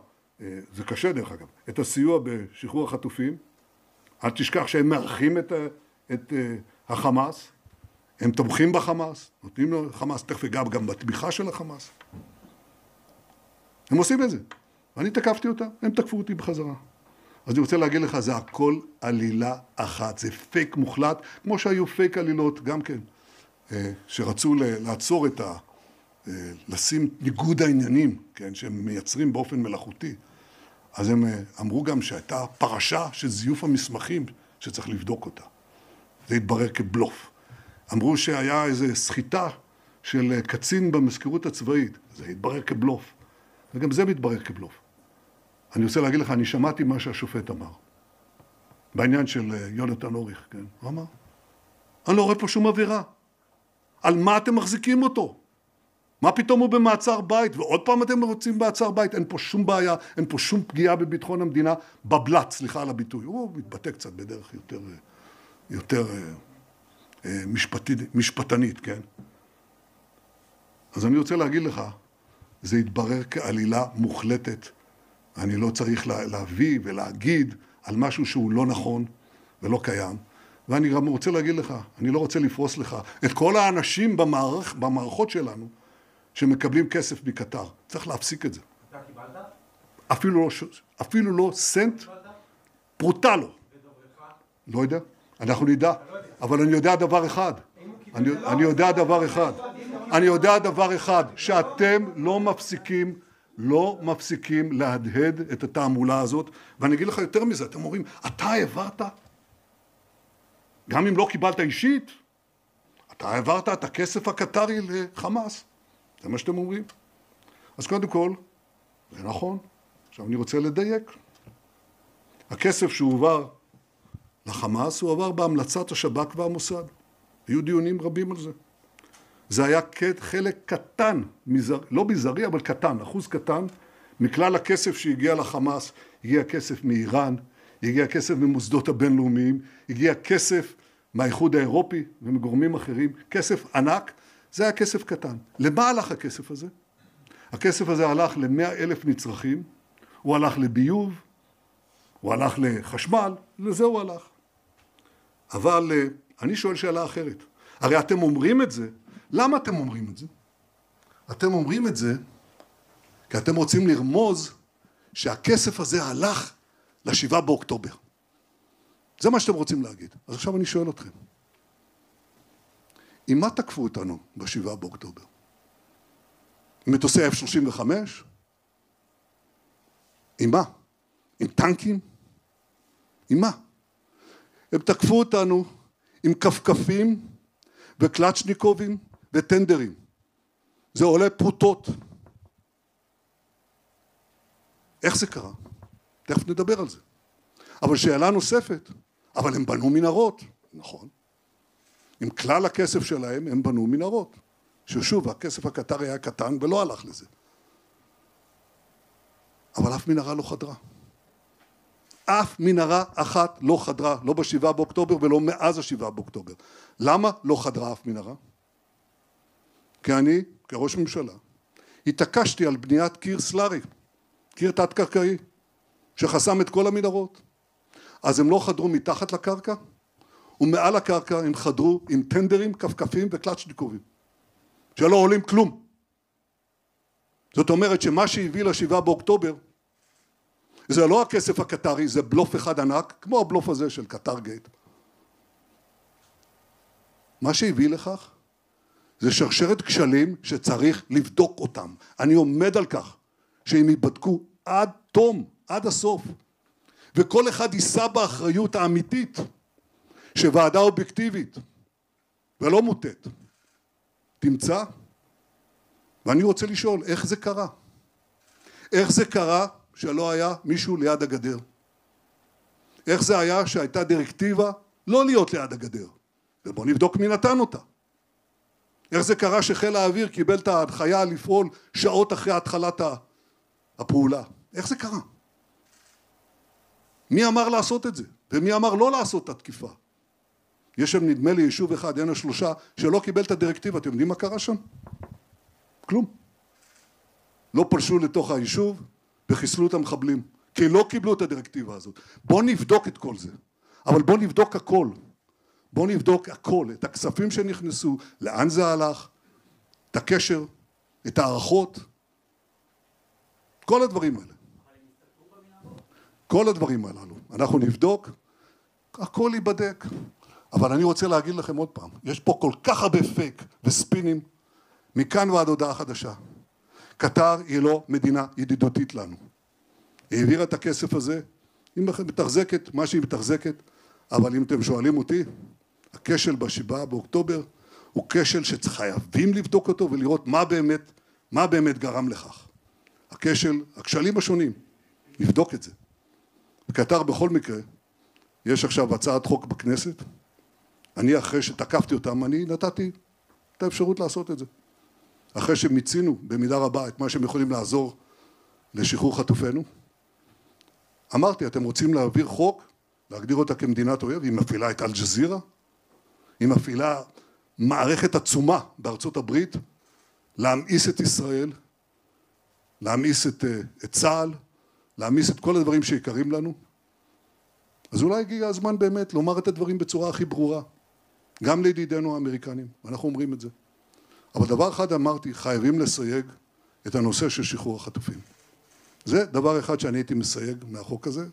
זה קשה דרך אגב, את הסיוע בשחרור החטופים. אל תשכח שהם מארחים את החמאס, הם תומכים בחמאס, נותנים לו חמאס, תכף גם בתמיכה של החמאס. הם עושים את זה, ואני תקפתי אותם, הם תקפו אותי בחזרה. אז אני רוצה להגיד לך, זה הכל עלילה אחת, זה פייק מוחלט, כמו שהיו פייק עלילות גם כן, שרצו לעצור את לשים ניגוד העניינים, כן, שהם מייצרים באופן מלאכותי. אז הם אמרו גם שהייתה פרשה של זיוף המסמכים שצריך לבדוק אותה. זה התברר כבלוף. אמרו שהיה איזו סחיטה של קצין במזכירות הצבאית, זה התברר כבלוף. וגם זה מתברר כבלוף. אני רוצה להגיד לך, אני שמעתי מה שהשופט אמר. בעניין של יונתן אוריך, כן? הוא אמר, אני לא רואה פה שום עבירה. על מה אתם מחזיקים אותו? מה פתאום הוא במעצר בית? ועוד פעם אתם רוצים מעצר בית? אין פה שום בעיה, אין פה שום פגיעה בביטחון המדינה, בבלט, סליחה על הביטוי. הוא מתבטא קצת בדרך יותר משפטנית, כן? אז אני רוצה להגיד לך, זה יתברר כעלילה מוחלטת. אני לא צריך להביא ולהגיד על משהו שהוא לא נכון ולא קיים. ואני גם רוצה להגיד לך, אני לא רוצה לפרוס לך את כל האנשים במערכות שלנו שמקבלים כסף מקטר. צריך להפסיק את זה. אתה קיבלת? אפילו לא סנט, פרוטה לא. לא יודע, אנחנו נדע. אבל אני יודע דבר אחד. אני יודע דבר אחד, שאתם לא מפסיקים להדהד את התעמולה הזאת, ואני אגיד לך יותר מזה, אתם אומרים, אתה העברת, גם אם לא קיבלת אישית, אתה העברת את הכסף הקטרי לחמאס, זה מה שאתם אומרים. אז קודם כל, זה נכון, עכשיו אני רוצה לדייק. הכסף שהועבר לחמאס הוא עבר בהמלצת השב"כ והמוסד. היו דיונים רבים על זה. זה היה חלק קטן, לא מזערי, אבל קטן, אחוז קטן, מכלל הכסף שהגיע לחמאס. הגיע כסף מאיראן, הגיע כסף ממוסדות הבינלאומיים, הגיע כסף מהאיחוד האירופי ומגורמים אחרים, כסף ענק. זה היה כסף קטן. למה הלך הכסף הזה? הכסף הזה הלך ל100,000 נצרכים, הוא הלך לביוב, הוא הלך לחשמל, לזה הוא הלך. אבל אני שואל שאלה אחרת. הרי אתם אומרים את זה, למה אתם אומרים את זה? אתם אומרים את זה כי אתם רוצים לרמוז שהכסף הזה הלך ל7 באוקטובר. זה מה שאתם רוצים להגיד. אז עכשיו אני שואל אתכם. עם מה תקפו אותנו ב7 באוקטובר? עם מטוסי F-35? עם מה? עם טנקים? עם מה? הם תקפו אותנו עם כפכפים וקלצ'ניקובים וטנדרים. זה עולה פרוטות. איך זה קרה? תכף נדבר על זה. אבל שאלה נוספת, אבל הם בנו מנהרות. נכון. עם כלל הכסף שלהם הם בנו מנהרות. ששוב, הכסף הקטרי היה קטן ולא הלך לזה. אבל אף מנהרה לא חדרה. אף מנהרה אחת לא חדרה, לא ב7 באוקטובר ולא מאז ה7 באוקטובר. למה לא חדרה אף מנהרה? כי אני, כראש ממשלה, התעקשתי על בניית קיר סלארי, קיר תת-קרקעי, שחסם את כל המנהרות. אז הם לא חדרו מתחת לקרקע, ומעל הקרקע הם חדרו עם טנדרים, כפכפים וקלצ'ניקובים, שלא עולים כלום. זאת אומרת שמה שהביא ל7 באוקטובר, זה לא הכסף הקטרי, זה בלוף אחד ענק, כמו הבלוף הזה של קטר גייט. מה שהביא לכך, זה שרשרת כשלים שצריך לבדוק אותם. אני עומד על כך, שהם ייבדקו עד תום, עד הסוף. וכל אחד יישא באחריות האמיתית, שוועדה אובייקטיבית, ולא מוטט, תמצא. ואני רוצה לשאול, איך זה קרה? איך זה קרה שלא היה מישהו ליד הגדר? איך זה היה שהייתה דירקטיבה לא להיות ליד הגדר? ובוא נבדוק מי נתן אותה. איך זה קרה שחיל האוויר קיבל את ההנחיה לפעול שעות אחרי התחלת הפעולה? איך זה קרה? מי אמר לעשות את זה? ומי אמר לא לעשות את התקיפה? יש שם נדמה לי יישוב אחד, הנה 3, שלא קיבל את הדירקטיבה. אתם יודעים מה קרה שם? כלום. לא פלשו לתוך היישוב וחיסלו את המחבלים, כי לא קיבלו את הדירקטיבה הזאת. בוא נבדוק את כל זה, אבל בוא נבדוק הכל. בוא נבדוק הכל, את הכספים שנכנסו, לאן זה הלך, את הקשר, את הערכות, כל הדברים האלה. כל הדברים הללו. אנחנו נבדוק, הכל ייבדק. אבל אני רוצה להגיד לכם עוד פעם, יש פה כל כך הרבה פייק וספינים, מכאן ועד הודעה חדשה. קטר היא לא מדינה ידידותית לנו. היא העבירה את הכסף הזה, היא מתחזקת מה שהיא מתחזקת, אבל אם אתם שואלים אותי, הכשל ב7 באוקטובר הוא כשל שחייבים לבדוק אותו ולראות מה באמת גרם לכך. הכשלים השונים, נבדוק את זה. בקטר בכל מקרה, יש עכשיו הצעת חוק בכנסת, אני אחרי שתקפתי אותם, אני נתתי את האפשרות לעשות את זה. אחרי שמיצינו במידה רבה את מה שהם יכולים לעזור לשחרור חטופינו, אמרתי, אתם רוצים להעביר חוק, להגדיר אותה כמדינת אויב, היא מפעילה את אל-ג'זירה, היא מפעילה מערכת עצומה בארצות הברית, להמאיס את ישראל, להמאיס את צה"ל, להמאיס את כל הדברים שיקרים לנו. אז אולי הגיע הזמן באמת לומר את הדברים בצורה הכי ברורה, גם לידידינו האמריקנים, ואנחנו אומרים את זה. אבל דבר אחד אמרתי, חייבים לסייג את הנושא של שחרור החטופים. זה דבר אחד שאני הייתי מסייג מהחוק הזה,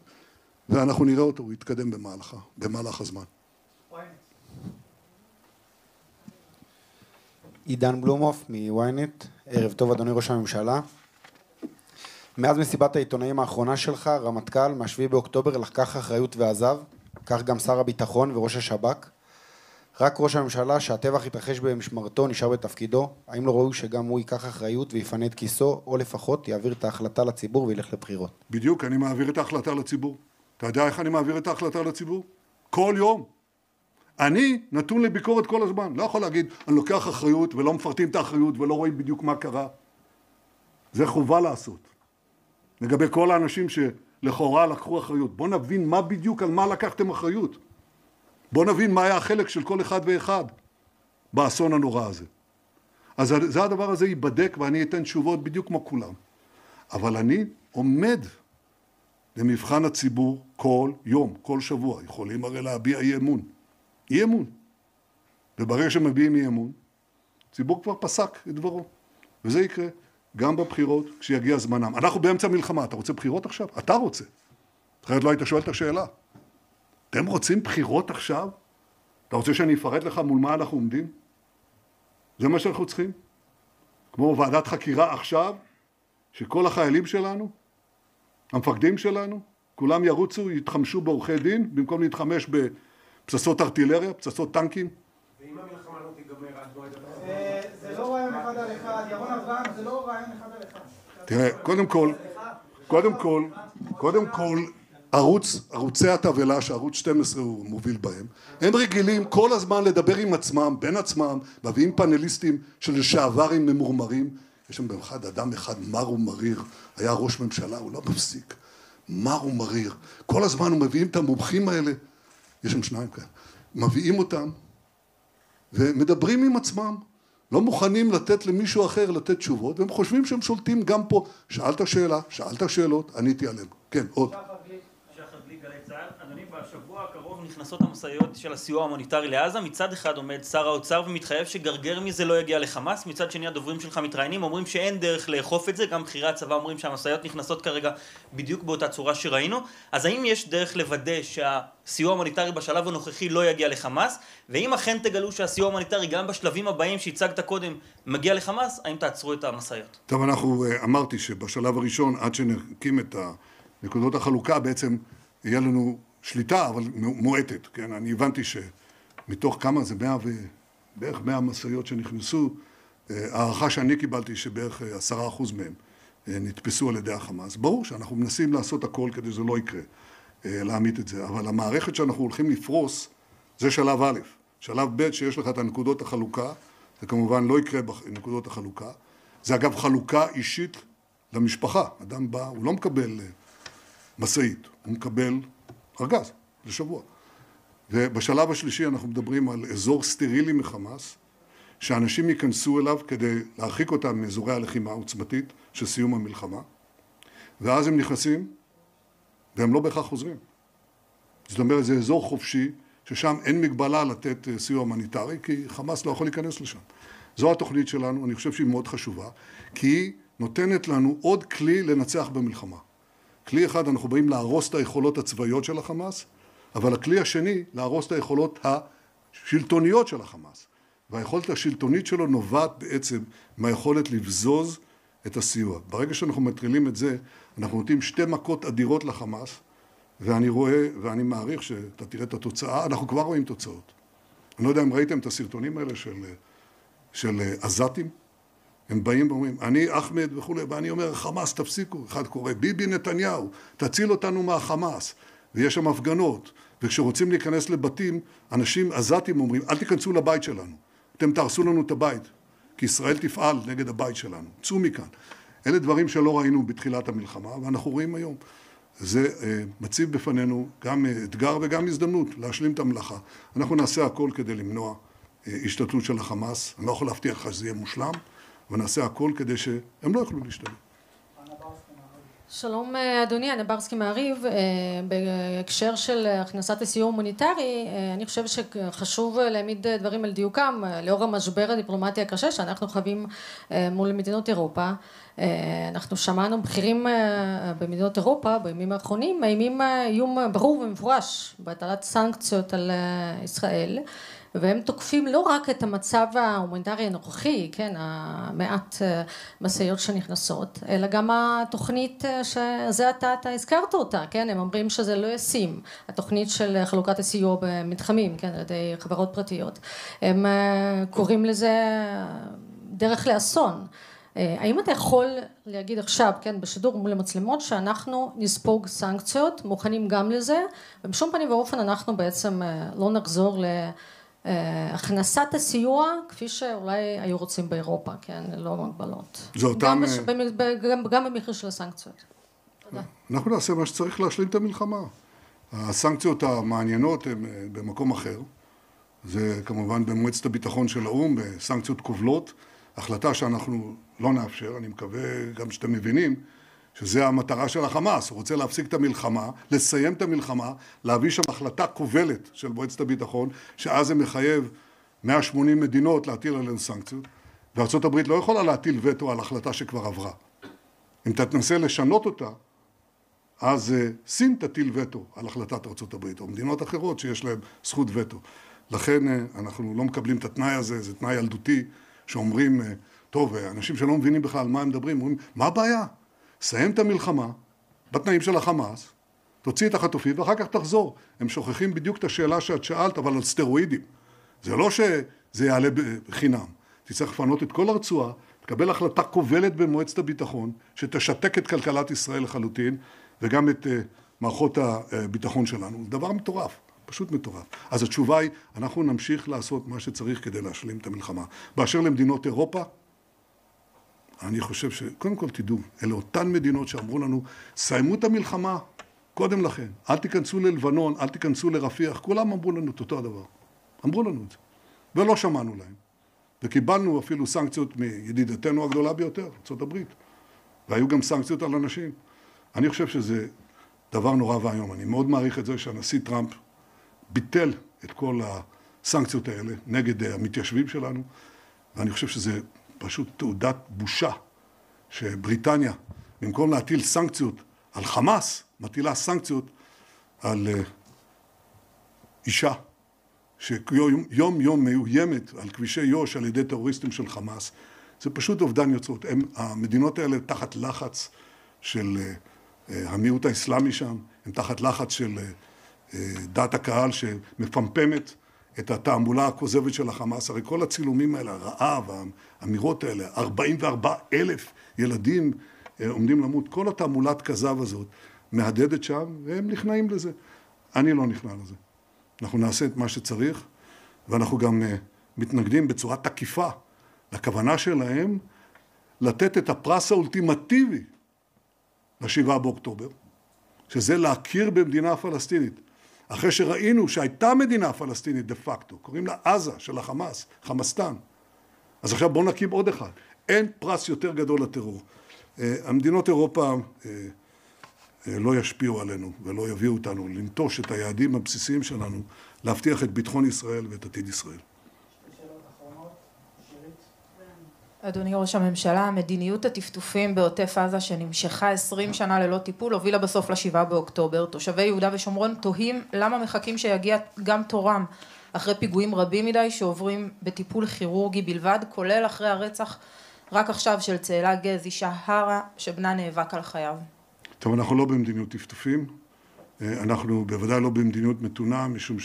ואנחנו נראה אותו, הוא יתקדם במהלך הזמן. עידן בלומוף מוויינט, ערב טוב אדוני ראש הממשלה. מאז מסיבת העיתונאים האחרונה שלך, רמטכ"ל, מה7 באוקטובר לקח אחריות ועזב, כך גם שר הביטחון וראש השב"כ. רק ראש הממשלה שהטבח התרחש במשמרתו נשאר בתפקידו, האם לא ראוי שגם הוא ייקח אחריות ויפנה את כיסו, או לפחות יעביר את ההחלטה לציבור וילך לבחירות? בדיוק, אני מעביר את ההחלטה לציבור. אתה יודע איך אני מעביר את ההחלטה לציבור? כל יום. אני נתון לביקורת כל הזמן. לא יכול להגיד, אני לוקח אחריות ולא מפרטים את האחריות ולא רואים בדיוק מה קרה. זה חובה לעשות. לגבי כל האנשים שלכאורה לקחו אחריות. בוא נבין מה בדיוק, על מה לקחתם אחריות. בוא נבין מה היה החלק של כל אחד ואחד באסון הנורא הזה. אז זה הדבר הזה ייבדק ואני אתן תשובות בדיוק כמו כולם. אבל אני עומד למבחן הציבור כל יום, כל שבוע. יכולים הרי להביע אי אמון. אי אמון. וברגע שמביעים אי אמון, הציבור כבר פסק את דברו. וזה יקרה גם בבחירות כשיגיע זמנם. אנחנו באמצע מלחמה. אתה רוצה בחירות עכשיו? אתה רוצה. אחרת לא היית שואל את השאלה. אתם רוצים בחירות עכשיו? אתה רוצה שאני אפרט לך מול מה אנחנו עומדים? זה מה שאנחנו צריכים? כמו ועדת חקירה עכשיו, שכל החיילים שלנו, המפקדים שלנו, כולם ירוצו, יתחמשו בעורכי דין, במקום להתחמש בפצצות ארטילריה, פצצות טנקים. ואם המלחמה לא תיגמר עד מועד זה לא רעיון אחד על אחד, ירון אברהם, זה לא רעיון אחד על אחד. תראה, קודם כל, ערוצי התבלה שערוץ 12 הוא מוביל בהם, הם רגילים כל הזמן לדבר עם עצמם, בין עצמם, מביאים פאנליסטים של לשעברים ממורמרים. יש שם באחד אדם אחד, מר ומריר, היה ראש ממשלה, הוא לא מפסיק. מר ומריר. כל הזמן הם מביאים את המומחים האלה, יש שם שניים כאלה, מביאים אותם ומדברים עם עצמם. לא מוכנים לתת למישהו אחר לתת תשובות, והם חושבים שהם שולטים גם פה. שאלת שאלה, שאלת שאלות, עניתי עליהם. כן, עוד. שחר גליק, גלי צה"ל. אדוני, בשבוע הקרוב נכנסות המשאיות של הסיוע ההומניטרי לעזה. מצד אחד עומד שר האוצר ומתחייב שגרגר מזה לא יגיע לחמאס. מצד שני הדוברים שלך מתראיינים, אומרים שאין דרך לאכוף את זה. גם בכירי הצבא אומרים שהמשאיות נכנסות כרגע בדיוק באותה צורה שראינו. אז האם יש דרך לוודא שהסיוע ההומניטרי בשלב הנוכחי לא יגיע לחמאס? ואם אכן תגלו שהסיוע ההומניטרי גם בשלבים הבאים שהצגת קודם מגיע לחמאס, האם תעצרו את המשאיות? טוב, אמרתי שבשלב הראשון, עד שנקים את נקודות החלוקה, בעצם יהיה לנו שליטה, אבל מועטת, כן? אני הבנתי שמתוך כמה זה בערך 100 משאיות שנכנסו, הערכה שאני קיבלתי שבערך 10% מהם נתפסו על ידי החמאס. ברור שאנחנו מנסים לעשות הכל כדי שזה לא יקרה, להעמיד את זה, אבל המערכת שאנחנו הולכים לפרוס, זה שלב א', שלב ב' שיש לך את הנקודות החלוקה, זה כמובן לא יקרה בנקודות החלוקה, זה אגב חלוקה אישית למשפחה, אדם בא, הוא לא מקבל משאית, הוא מקבל ארגז לשבוע. ובשלב השלישי אנחנו מדברים על אזור סטרילי מחמאס, שאנשים ייכנסו אליו כדי להרחיק אותם מאזורי הלחימה העוצמתית של סיום המלחמה, ואז הם נכנסים והם לא בהכרח חוזרים. זאת אומרת, זה אזור חופשי, ששם אין מגבלה לתת סיוע הומניטרי, כי חמאס לא יכול להיכנס לשם. זו התוכנית שלנו, אני חושב שהיא מאוד חשובה, כי היא נותנת לנו עוד כלי לנצח במלחמה. כלי אחד, אנחנו באים להרוס את היכולות הצבאיות של החמאס, אבל הכלי השני, להרוס את היכולות השלטוניות של החמאס. והיכולת השלטונית שלו נובעת בעצם מהיכולת לבזוז את הסיוע. ברגע שאנחנו מטרילים את זה, אנחנו נותנים 2 מכות אדירות לחמאס, ואני רואה, ואני מעריך שאתה תראה את התוצאה, אנחנו כבר רואים תוצאות. אני לא יודע אם ראיתם את הסרטונים האלה של עזתים, הם באים ואומרים, אני אחמד וכו', ואני אומר, חמאס תפסיקו, אחד קורא, ביבי נתניהו, תציל אותנו מהחמאס, ויש שם הפגנות, וכשרוצים להיכנס לבתים, אנשים עזתים אומרים, אל תיכנסו לבית שלנו, אתם תהרסו לנו את הבית, כי ישראל תפעל נגד הבית שלנו, צאו מכאן. אלה דברים שלא ראינו בתחילת המלחמה, ואנחנו רואים היום. זה מציב בפנינו גם אתגר וגם הזדמנות להשלים את המלאכה. אנחנו נעשה הכל כדי למנוע השתתפות של החמאס, אני לא יכול להבטיח לך שזה יהיה מושלם, ונעשה הכל כדי שהם לא יוכלו להשתלם. שלום אדוני, אנה ברסקי מעריב, בהקשר של הכנסת הסיוע ההומניטרי, אני חושב שחשוב להעמיד דברים על דיוקם, לאור המשבר הדיפלומטי הקשה שאנחנו חווים מול מדינות אירופה. אנחנו שמענו בכירים במדינות אירופה בימים האחרונים, מאיימים איום ברור ומפורש בהטלת סנקציות על ישראל, והם תוקפים לא רק את המצב ההומניטרי הנוכחי, כן, המעט משאיות שנכנסות, אלא גם התוכנית שזה אתה הזכרת אותה, כן, הם אומרים שזה לא ישים, התוכנית של חלוקת הסיוע במתחמים, כן, על ידי חברות פרטיות, הם קוראים לזה דרך לאסון. האם אתה יכול להגיד עכשיו, כן, בשידור מול המצלמות, שאנחנו נספוג סנקציות, מוכנים גם לזה, ובשום פנים ואופן אנחנו בעצם לא נחזור להכנסת הסיוע, כפי שאולי היו רוצים באירופה, כן, ללא מגבלות. זה אותם... גם במחיר של הסנקציות. תודה. אנחנו נעשה מה שצריך להשלים את המלחמה. הסנקציות המעניינות הן במקום אחר. זה כמובן במועצת הביטחון של האו"ם, בסנקציות כובלות. החלטה שאנחנו לא נאפשר, אני מקווה גם שאתם מבינים, שזה המטרה של החמאס. הוא רוצה להפסיק את המלחמה, לסיים את המלחמה, להביא שם החלטה כובלת של מועצת הביטחון, שאז זה מחייב 180 מדינות להטיל עליהן סנקציות, וארצות הברית לא יכולה להטיל וטו על החלטה שכבר עברה. אם תנסה לשנות אותה, אז סין תטיל וטו על החלטת ארצות הברית, או מדינות אחרות שיש להן זכות וטו. לכן אנחנו לא מקבלים את התנאי הזה, זה תנאי ילדותי, שאומרים, טוב, אנשים שלא מבינים בכלל מה הם מדברים, אומרים, מה הבעיה? סיים את המלחמה, בתנאים של החמאס, תוציא את החטופים ואחר כך תחזור. הם שוכחים בדיוק את השאלה שאת שאלת, אבל על סטרואידים. זה לא שזה יעלה בחינם. תצטרך לפנות את כל הרצועה, תקבל החלטה כובלת במועצת הביטחון, שתשתק את כלכלת ישראל לחלוטין, וגם את מערכות הביטחון שלנו. זה דבר מטורף. פשוט מטורף. אז התשובה היא, אנחנו נמשיך לעשות מה שצריך כדי להשלים את המלחמה. באשר למדינות אירופה, אני חושב שקודם כל תדעו, אלה אותן מדינות שאמרו לנו, סיימו את המלחמה קודם לכן, אל תיכנסו ללבנון, אל תיכנסו לרפיח, כולם אמרו לנו את אותו הדבר. אמרו לנו את זה. ולא שמענו להם. וקיבלנו אפילו סנקציות מידידתנו הגדולה ביותר, ארצות הברית. והיו גם סנקציות על אנשים. אני חושב שזה דבר נורא והיום. אני מאוד מעריך את זה שהנשיא טראמפ ביטל את כל הסנקציות האלה נגד המתיישבים שלנו, ואני חושב שזה פשוט תעודת בושה שבריטניה, במקום להטיל סנקציות על חמאס, מטילה סנקציות על אישה שיום יום מאוימת על כבישי יו"ש על ידי טרוריסטים של חמאס. זה פשוט אובדן יוצרות. המדינות האלה תחת לחץ של המיעוט האסלאמי שם, הם תחת לחץ של דעת הקהל שמפמפמת את התעמולה הכוזבת של החמאס. הרי כל הצילומים האלה, הרעב, האמירות האלה, 44,000 ילדים עומדים למות, כל התעמולת כזב הזאת מהדהדת שם, והם נכנעים לזה. אני לא נכנע לזה. אנחנו נעשה את מה שצריך, ואנחנו גם מתנגדים בצורה תקיפה לכוונה שלהם לתת את הפרס האולטימטיבי ל7 באוקטובר, שזה להכיר במדינה פלסטינית. אחרי שראינו שהייתה מדינה פלסטינית דה פקטו, קוראים לה עזה של החמאס, חמאסטן. אז עכשיו בואו נקים עוד אחד. אין פרס יותר גדול לטרור. המדינות אירופה לא ישפיעו עלינו ולא יביאו אותנו לנטוש את היעדים הבסיסיים שלנו, להבטיח את ביטחון ישראל ואת עתיד ישראל. אדוני ראש הממשלה, מדיניות הטפטופים בעוטף עזה שנמשכה 20 שנה ללא טיפול הובילה בסוף ל7 באוקטובר. תושבי יהודה ושומרון תוהים למה מחכים שיגיע גם תורם אחרי פיגועים רבים מדי שעוברים בטיפול כירורגי בלבד, כולל אחרי הרצח רק עכשיו של צאלה גז, אישה הרה שבנה נאבק על חייו. טוב, אנחנו לא במדיניות טפטופים, אנחנו בוודאי לא במדיניות מתונה, משום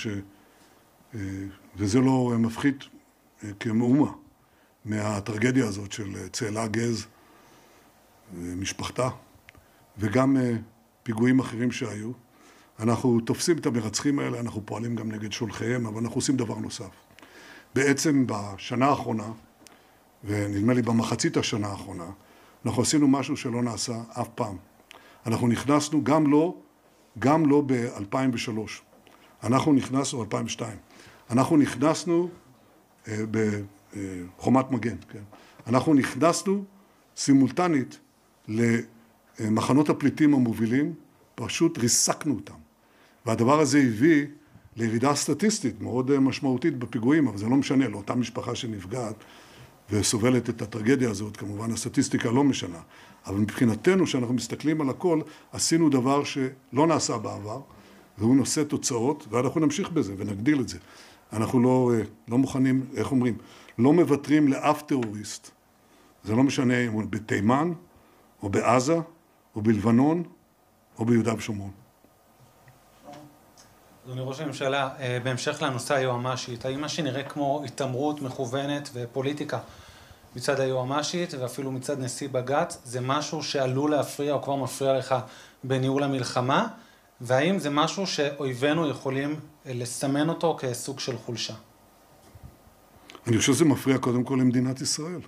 וזה לא מפחית כמאומה מהטרגדיה הזאת של צאלה גז, משפחתה, וגם פיגועים אחרים שהיו. אנחנו תופסים את המרצחים האלה, אנחנו פועלים גם נגד שולחיהם, אבל אנחנו עושים דבר נוסף. בעצם בשנה האחרונה, ונדמה לי במחצית השנה האחרונה, אנחנו עשינו משהו שלא נעשה אף פעם. אנחנו נכנסנו גם לא ב-2003. אנחנו נכנסנו, 2002. אנחנו נכנסנו בחומת מגן, כן. אנחנו נכנסנו סימולטנית למחנות הפליטים המובילים, פשוט ריסקנו אותם. והדבר הזה הביא לירידה סטטיסטית מאוד משמעותית בפיגועים, אבל זה לא משנה, לאותה משפחה שנפגעת וסובלת את הטרגדיה הזאת, כמובן הסטטיסטיקה לא משנה. אבל מבחינתנו, שאנחנו מסתכלים על הכל, עשינו דבר שלא נעשה בעבר, והוא נושא תוצאות, ואנחנו נמשיך בזה ונגדיל את זה. אנחנו לא מוכנים, איך אומרים, לא מוותרים לאף טרוריסט. זה לא משנה אם הוא בתימן, או בעזה, או בלבנון, או ביהודה ושומרון. אדוני ראש הממשלה, בהמשך לנושא היועמ"שית, האם מה שנראה כמו התעמרות מכוונת ופוליטיקה מצד היועמ"שית ואפילו מצד נשיא בג"ץ, זה משהו שעלול להפריע או כבר מפריע לך בניהול המלחמה, והאם זה משהו שאויבינו יכולים לסמן אותו כסוג של חולשה? אני חושב שזה מפריע קודם כל למדינת ישראל.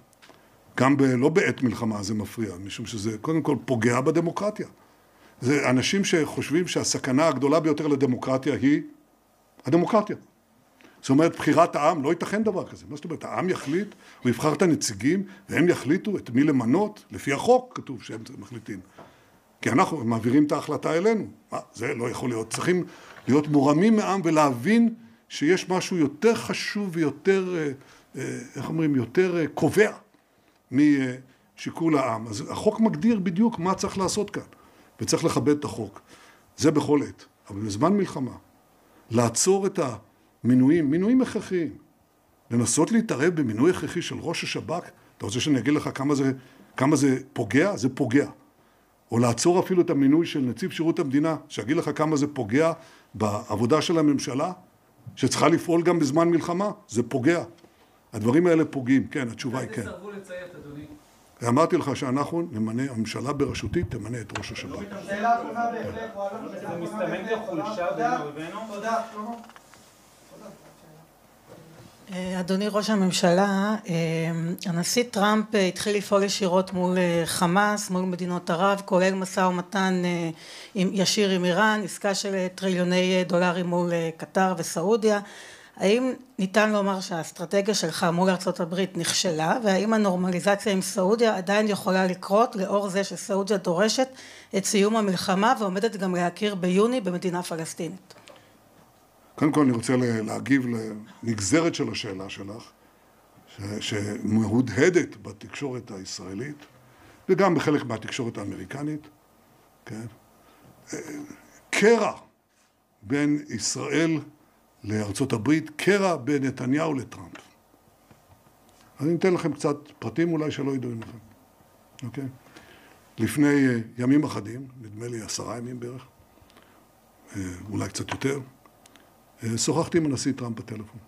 גם לא בעת מלחמה זה מפריע, משום שזה קודם כל פוגע בדמוקרטיה. זה אנשים שחושבים שהסכנה הגדולה ביותר לדמוקרטיה היא הדמוקרטיה. זאת אומרת, בחירת העם, לא ייתכן דבר כזה. מה זאת אומרת, העם יחליט, הוא יבחר את הנציגים, והם יחליטו את מי למנות, לפי החוק כתוב שהם מחליטים. כי אנחנו מעבירים את ההחלטה אלינו. זה לא יכול להיות. צריכים להיות מורמים מעם ולהבין שיש משהו יותר חשוב ויותר, איך אומרים, יותר קובע משיקול העם. אז החוק מגדיר בדיוק מה צריך לעשות כאן, וצריך לכבד את החוק. זה בכל עת. אבל בזמן מלחמה, לעצור את מינויים הכרחיים, לנסות להתערב במינוי הכרחי של ראש השב"כ, אתה רוצה שאני אגיד לך כמה זה פוגע? זה פוגע. או לעצור אפילו את המינוי של נציב שירות המדינה, שאגיד לך כמה זה פוגע בעבודה של הממשלה, שצריכה לפעול גם בזמן מלחמה, זה פוגע. הדברים האלה פוגעים, כן, התשובה היא כן. איזה סרבו לציית, אדוני? אמרתי לך שאנחנו נמנה, הממשלה בראשותי תמנה את ראש השב"כ. שאלה אחרונה בהחלט, זה מסתמן כחולשה בין אויבינו? תודה, שלמה. אדוני ראש הממשלה, הנשיא טראמפ התחיל לפעול ישירות מול חמאס, מול מדינות ערב, כולל משא ומתן ישיר עם איראן, עסקה של טריליוני דולרים מול קטר וסעודיה. האם ניתן לומר שהאסטרטגיה שלך מול ארצות הברית נכשלה, והאם הנורמליזציה עם סעודיה עדיין יכולה לקרות לאור זה שסעודיה דורשת את סיום המלחמה ועומדת גם להכיר ביוני במדינה פלסטינית? קודם כל אני רוצה להגיב לנגזרת של השאלה שלך, שמהודהדת בתקשורת הישראלית, וגם בחלק מהתקשורת האמריקנית, כן? קרע בין ישראל לארצות הברית, קרע בין נתניהו לטראמפ. אני אתן לכם קצת פרטים אולי שלא ידועים לכם, אוקיי? לפני ימים אחדים, נדמה לי 10 ימים בערך, אולי קצת יותר, שוחחתי עם הנשיא טראמפ בטלפון.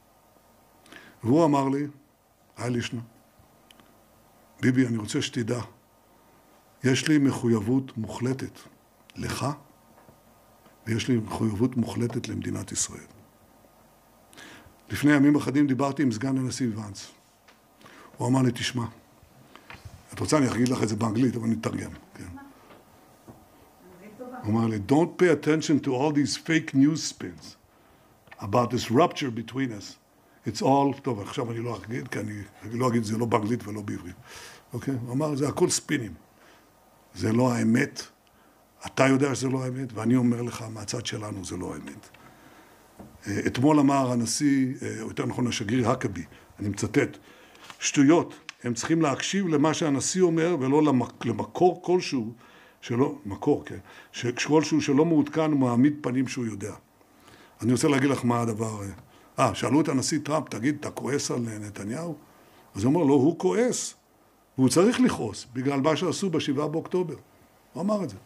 והוא אמר לי, לישנה, ביבי, אני רוצה שתדע, יש לי מחויבות מוחלטת לך, ויש לי מחויבות מוחלטת למדינת ישראל. לפני ימים אחדים דיברתי עם סגן הנשיא ואנס. הוא אמר לי, תשמע, את רוצה אני אגיד לך את זה באנגלית, אבל אני אתרגם. כן. הוא אמר לי, don't pay attention to all these fake news spins about this rupture between us. It's all, טוב, עכשיו אני לא אגיד, כי אני לא אגיד, זה לא באנגלית ולא בעברית. אוקיי? הוא אמר, זה הכל ספינים. זה לא האמת. אתה יודע שזה לא האמת, ואני אומר לך, מהצד שלנו זה לא האמת. אתמול אמר הנשיא, או יותר נכון השגריר הקבי, אני מצטט, שטויות, הם צריכים להקשיב למה שהנשיא אומר, ולא למקור כלשהו, מקור, כן, כלשהו שלא מעודכן ומעמיד פנים שהוא יודע. אני רוצה להגיד לך מה הדבר, שאלו את הנשיא טראמפ, תגיד, אתה כועס על נתניהו? אז הוא אומר, לא, הוא כועס, והוא צריך לכעוס, בגלל מה שעשו ב7 באוקטובר. הוא אמר את זה.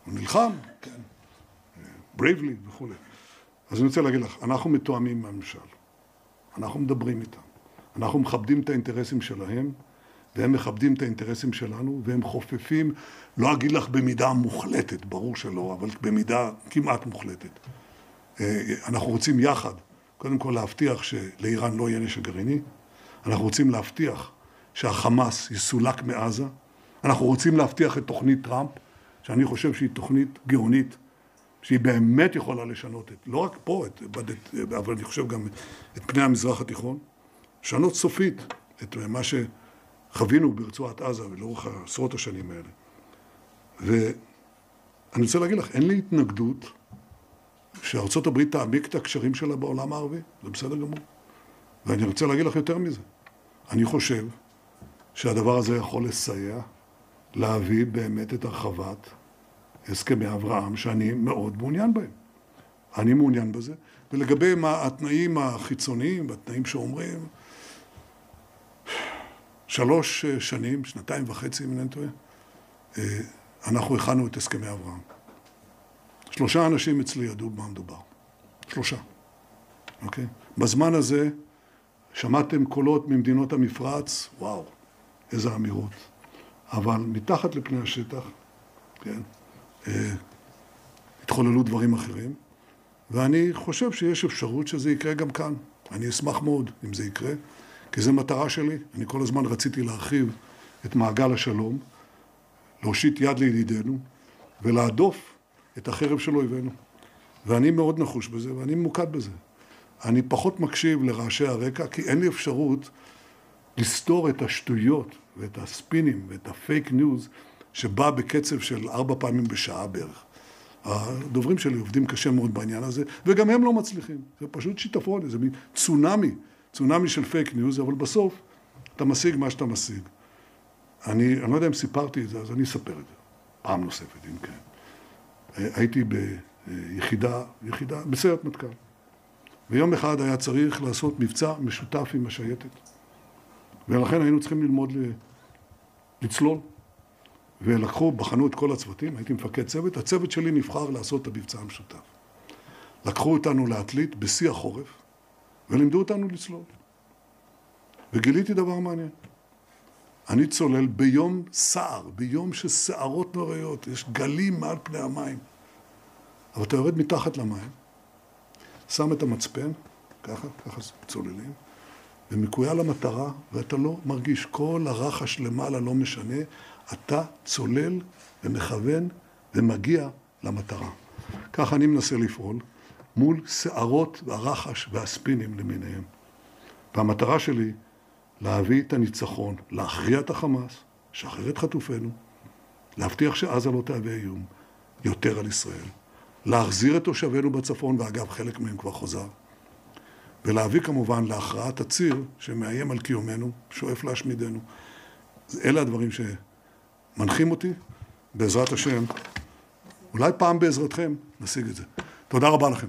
הוא נלחם, כן, בריבלי וכו'. אז אני רוצה להגיד לך, אנחנו מתואמים מהממשל, אנחנו מדברים איתם, אנחנו מכבדים את האינטרסים שלהם, והם מכבדים את האינטרסים שלנו, והם חופפים, לא אגיד לך במידה מוחלטת, ברור שלא, אבל במידה כמעט מוחלטת. אנחנו רוצים יחד, קודם כל להבטיח שלאיראן לא יהיה נשק גרעיני, אנחנו רוצים להבטיח שהחמאס יסולק מעזה, אנחנו רוצים להבטיח את תוכנית טראמפ, שאני חושב שהיא תוכנית גאונית, שהיא באמת יכולה לשנות לא רק פה, אבל אני חושב גם את פני המזרח התיכון, לשנות סופית את מה שחווינו ברצועת עזה ולאורך עשרות השנים האלה. ואני רוצה להגיד לך, אין לי התנגדות שארצות הברית תעמיק את הקשרים שלה בעולם הערבי, זה בסדר גמור. ואני רוצה להגיד לך יותר מזה. אני חושב שהדבר הזה יכול לסייע להביא באמת את הרחבת הסכמי אברהם שאני מאוד מעוניין בהם. אני מעוניין בזה. ולגבי התנאים החיצוניים, התנאים שאומרים, 3 שנים, 2.5 אם אני טועה, אנחנו הכנו את הסכמי אברהם. 3 אנשים אצלי ידעו במה מדובר. 3. אוקיי? בזמן הזה שמעתם קולות ממדינות המפרץ, וואו, איזה אמירות. אבל מתחת לפני השטח, כן, התחוללו דברים אחרים, ואני חושב שיש אפשרות שזה יקרה גם כאן. אני אשמח מאוד אם זה יקרה, כי זו מטרה שלי. אני כל הזמן רציתי להרחיב את מעגל השלום, להושיט יד לידידינו, ולהדוף את החרב של אויבינו. ואני מאוד נחוש בזה, ואני ממוקד בזה. אני פחות מקשיב לרעשי הרקע, כי אין לי אפשרות לסתור את השטויות ואת הספינים ואת הפייק ניוז שבא בקצב של 4 פעמים בשעה בערך. הדוברים שלי עובדים קשה מאוד בעניין הזה, וגם הם לא מצליחים. זה פשוט שיטפון, זה מין צונאמי של פייק ניוז, אבל בסוף אתה משיג מה שאתה משיג. אני לא יודע אם סיפרתי את זה, אז אני אספר את זה. פעם נוספת, אם כן. הייתי ביחידה, בסיירת מטכ"ל. ויום אחד היה צריך לעשות מבצע משותף עם השייטת. ולכן היינו צריכים ללמוד לצלול. בחנו את כל הצוותים, הייתי מפקד צוות, הצוות שלי נבחר לעשות את המבצע המשותף. לקחו אותנו להטלית בשיא החורף, ולימדו אותנו לצלול. וגיליתי דבר מעניין. אני צולל ביום סער, ביום שסערות נוראיות, יש גלים מעל פני המים. אבל אתה יורד מתחת למים, שם את המצפן, ככה צוללים, ומקויה למטרה, ואתה לא מרגיש, כל הרחש למעלה לא משנה, אתה צולל ומכוון ומגיע למטרה. ככה אני מנסה לפעול מול סערות והרחש והספינים למיניהם. והמטרה שלי להביא את הניצחון, להכריע את החמאס, לשחרר את חטופינו, להבטיח שעזה לא תהווה איום יותר על ישראל, להחזיר את תושבינו בצפון, ואגב חלק מהם כבר חוזר, ולהביא כמובן להכרעת הציר שמאיים על קיומנו, שואף להשמידנו. אלה הדברים שמנחים אותי, בעזרת השם, אולי פעם בעזרתכם נשיג את זה. תודה רבה לכם.